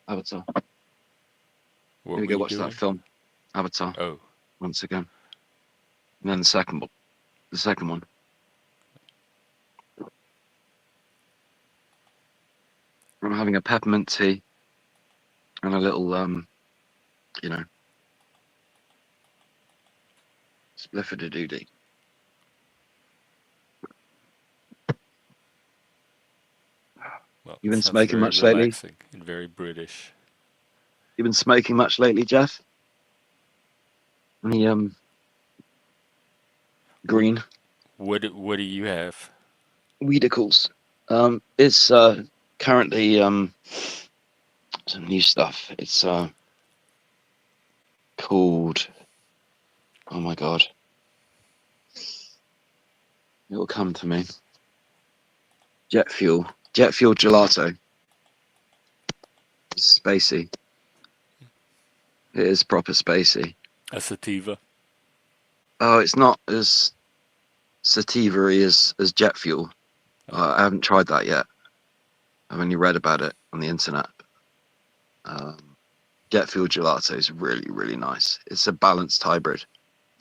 E: Avatar.
A: What
E: Maybe
A: were
E: go
A: you
E: watch
A: doing?
E: that film, Avatar,
A: Oh,
E: once again. And then the second one. I'm having a peppermint tea and a little, you know, spliffity-doody.
A: well,
E: You
A: it
E: been
A: sounds
E: smoking
A: very
E: much lately?
A: relaxing and very British.
E: You been smoking much lately, Jeff? Any
A: What
E: green
A: what do you have?
E: weedicles? It's currently some new stuff. It's called, oh my god, it will come to me. Jet fuel gelato. It's spacey. It is proper spacey.
A: A sativa.
E: Oh, it's not as sativa-y as jet fuel.
A: Oh,
E: I haven't tried that yet. I've only read about it on the internet. Jet fuel gelato is really, really nice. It's a balanced hybrid,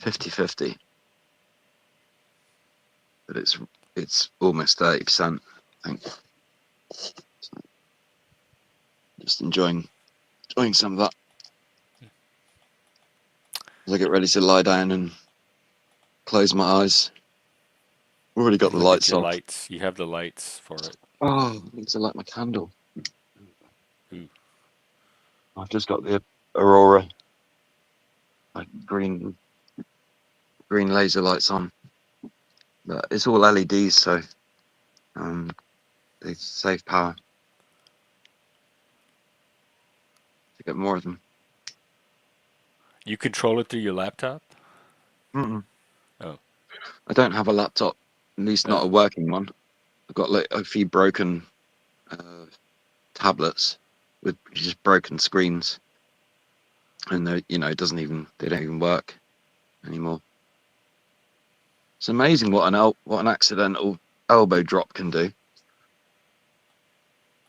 E: 50-50, but it's almost 30%, I think. So just enjoying some of that as I get ready to lie down and close my eyes. Already got
A: and
E: the
A: look at
E: lights
A: your
E: off.
A: lights. You have the lights for it.
E: Oh, I need to light my candle.
A: Ooh.
E: I've just got the Aurora, like green laser lights on, but it's all LEDs, so they save power to get more of them.
A: You control it through your laptop?
E: Mm-mm.
A: Oh.
E: I don't have a laptop, at least not
A: Oh.
E: a working one. I've got like a few broken tablets with just broken screens, and they don't even work anymore. It's amazing what an accidental elbow drop can do,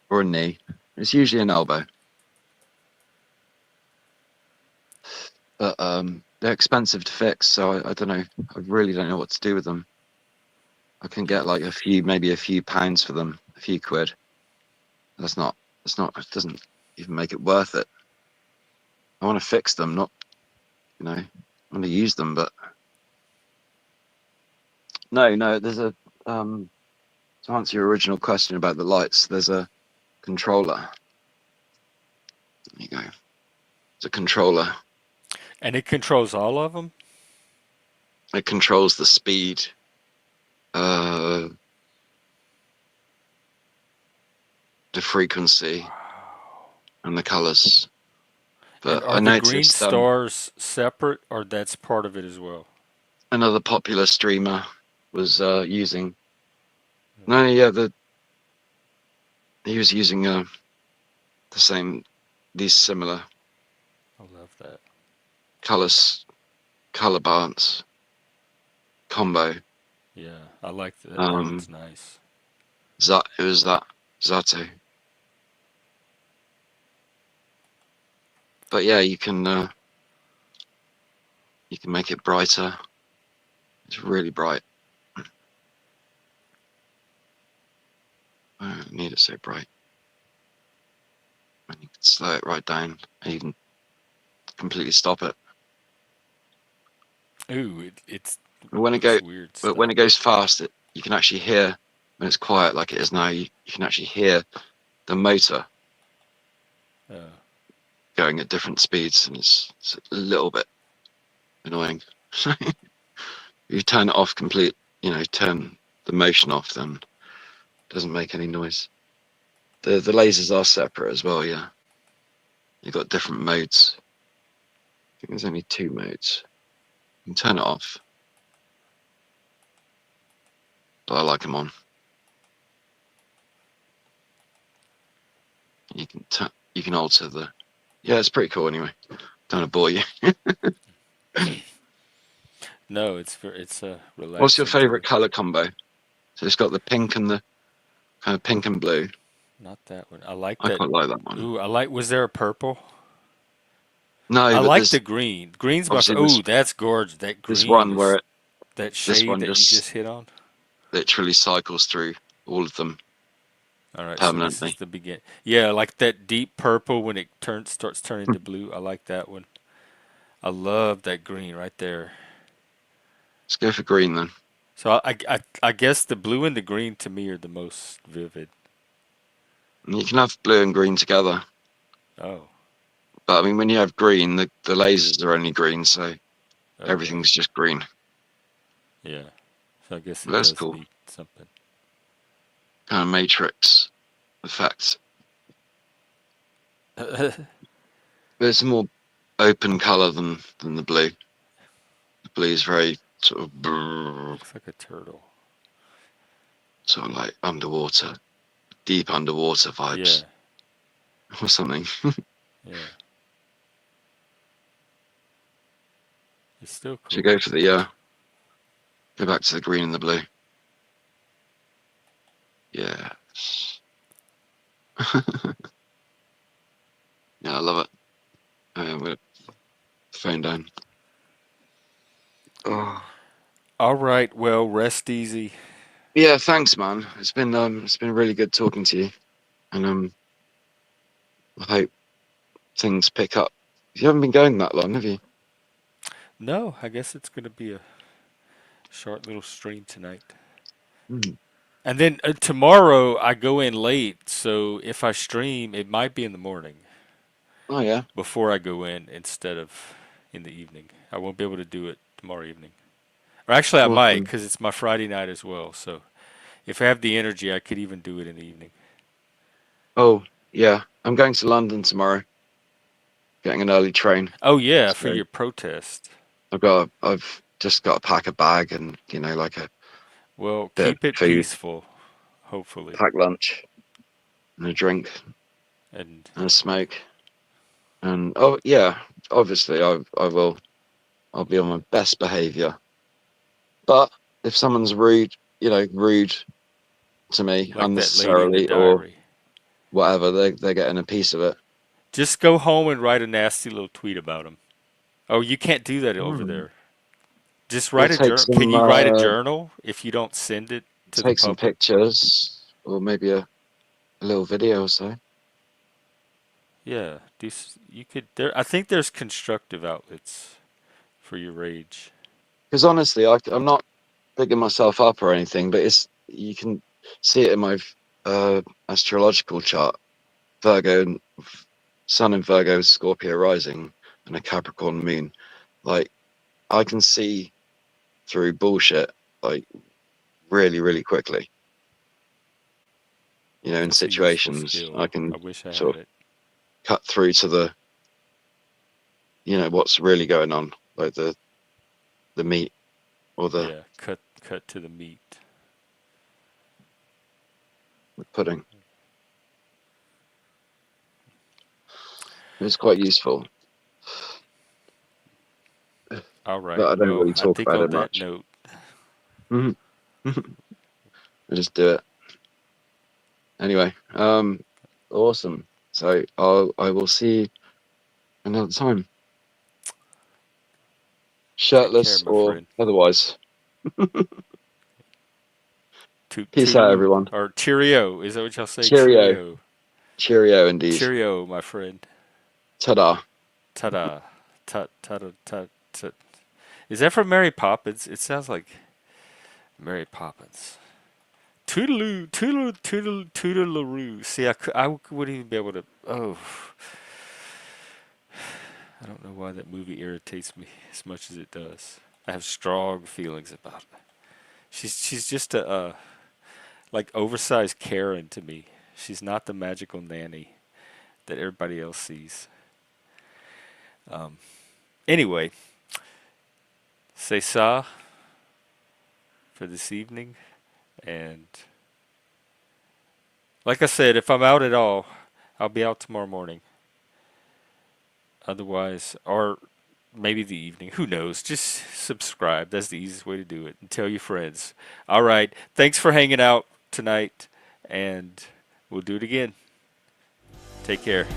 E: or a knee. It's usually an elbow, but they're expensive to fix, so I don't know. I really don't know what to do with them. I can get like maybe a few pounds for them, a few quid. That's not. It doesn't even make it worth it. I want to fix them, not I want to use them, but no. There's a to answer your original question about the lights. There's a controller. There you go. It's a controller.
A: And it controls all of them?
E: It controls the speed, the frequency, and the colors.
A: And
E: But
A: are
E: I
A: the green
E: noticed
A: stars separate, or that's part of it as well?
E: another popular streamer was using. No, yeah, he was using these similar
A: I love that.
E: color balance combo.
A: Yeah, I like that. That one's nice.
E: It was that Zato. But yeah, you can make it brighter. It's really bright. I don't need it so bright. And you can slow it right down, and you can completely stop it.
A: Ooh,
E: But when
A: it's weird
E: when
A: stuff.
E: it goes fast, you can actually hear when it's quiet, like it is now. You can actually hear the motor going at different speeds, and it's a little bit annoying. You turn it off complete, turn the motion off, then it doesn't make any noise. The lasers are separate as well, yeah. You've got different modes. I think there's only 2 modes. You can turn it off, but I like them on. You can alter the. Yeah, it's pretty cool. Anyway, don't want to bore you.
A: No, it's
E: What's your
A: relaxing
E: favorite
A: to.
E: color combo? So it's got the pink and the kind of pink and blue.
A: Not that one. I like
E: I
A: that.
E: quite like that one.
A: Ooh, I like. Was there a purple?
E: No,
A: I
E: but
A: like
E: there's
A: the green. Green's my.
E: obviously
A: Oh, that's gorgeous. That
E: this
A: green
E: one where
A: is that
E: this
A: shade
E: one
A: that you
E: just
A: just hit on.
E: literally cycles through all of them
A: All right, so this is
E: permanently.
A: the begin. Yeah, like that deep purple when it starts turning to blue. I like that one. I love that green right there.
E: Let's go for green then.
A: So I guess the blue and the green to me are the most vivid.
E: And you can have blue and green together.
A: Oh,
E: But I mean, when you have green, the lasers are only green, so
A: okay,
E: everything's just green.
A: yeah. So I guess it
E: That's
A: does
E: cool.
A: need something.
E: Kind of matrix effect.
A: Looks
E: But it's a more open color than the blue. The blue is very sort of
A: like a turtle.
E: sort of like underwater, deep underwater
A: Yeah,
E: vibes or something.
A: yeah. It's still
E: Should
A: cool.
E: go for the go back to the green and the blue. Yeah. Yeah, I love it. I'm gonna phone down. Oh.
A: All right. Well, rest easy.
E: Yeah, thanks, man. It's been really good talking to you, and I hope things pick up. You haven't been going that long, have you?
A: No, I guess it's gonna be a short little stream tonight.
E: Mm.
A: And then tomorrow I go in late, so if I stream, it might be in the morning
E: Oh yeah,
A: before I go in instead of in the evening. I won't be able to do it tomorrow evening. Or actually, I might
E: awesome.
A: because it's my Friday night as well. So if I have the energy, I could even do it in the evening.
E: Oh yeah, I'm going to London tomorrow. Getting an early train,
A: Oh yeah, for
E: so
A: your protest.
E: I've just got to pack a bag and like a
A: Well,
E: bit of
A: keep it
E: food,
A: peaceful, hopefully,
E: pack lunch and a drink
A: and
E: and a smoke. And oh yeah, obviously I will. I'll be on my best behaviour. But if someone's rude, rude to me
A: like that lady in the
E: unnecessarily or
A: diary.
E: whatever, they're getting a piece of it.
A: Just go home and write a nasty little tweet about him. Oh, you can't do that over
E: Hmm.
A: there. Just
E: Or
A: write a journal. Can you write a journal if you don't send it to the
E: take some
A: public?
E: pictures or maybe a little video or so.
A: Yeah, you could. There, I think there's constructive outlets for your rage.
E: Because honestly, I'm not bigging myself up or anything, but you can see it in my astrological chart. Virgo, Sun in Virgo, Scorpio rising, and a Capricorn moon. Like I can see through bullshit like really, really quickly. In
A: That's a useful
E: situations,
A: skill.
E: I can
A: I wish I
E: sort
A: had
E: of
A: it.
E: cut through to what's really going on, like the meat or
A: Yeah, cut to the meat.
E: the pudding. It's quite useful,
A: All
E: but
A: right.
E: I don't
A: Well,
E: really
A: I
E: talk
A: think
E: about
A: on
E: it
A: that
E: much.
A: note,
E: Mhm. I just do it anyway. Awesome. So I will see you another time,
A: take care,
E: shirtless
A: my
E: or
A: friend.
E: otherwise. Peace out,
A: Toodaloo
E: everyone.
A: or cheerio. Is that what y'all say?
E: Cheerio,
A: Cheerio.
E: cheerio, indeed.
A: Cheerio, my friend.
E: Ta-da.
A: Ta-da. Ta-ta-ta-ta. Is that from Mary Poppins? It sounds like Mary Poppins. Toodaloo, toodaloo, toodaloo, toodaloo. See, I wouldn't even be able to. Oh, I don't know why that movie irritates me as much as it does. I have strong feelings about it. She's just a like oversized Karen to me. She's not the magical nanny that everybody else sees. Um, anyway, c'est ça for this evening, and like I said, if I'm out at all, I'll be out tomorrow morning. Otherwise, or maybe the evening. Who knows? Just subscribe. That's the easiest way to do it. And tell your friends. All right. Thanks for hanging out tonight, and we'll do it again. Take care.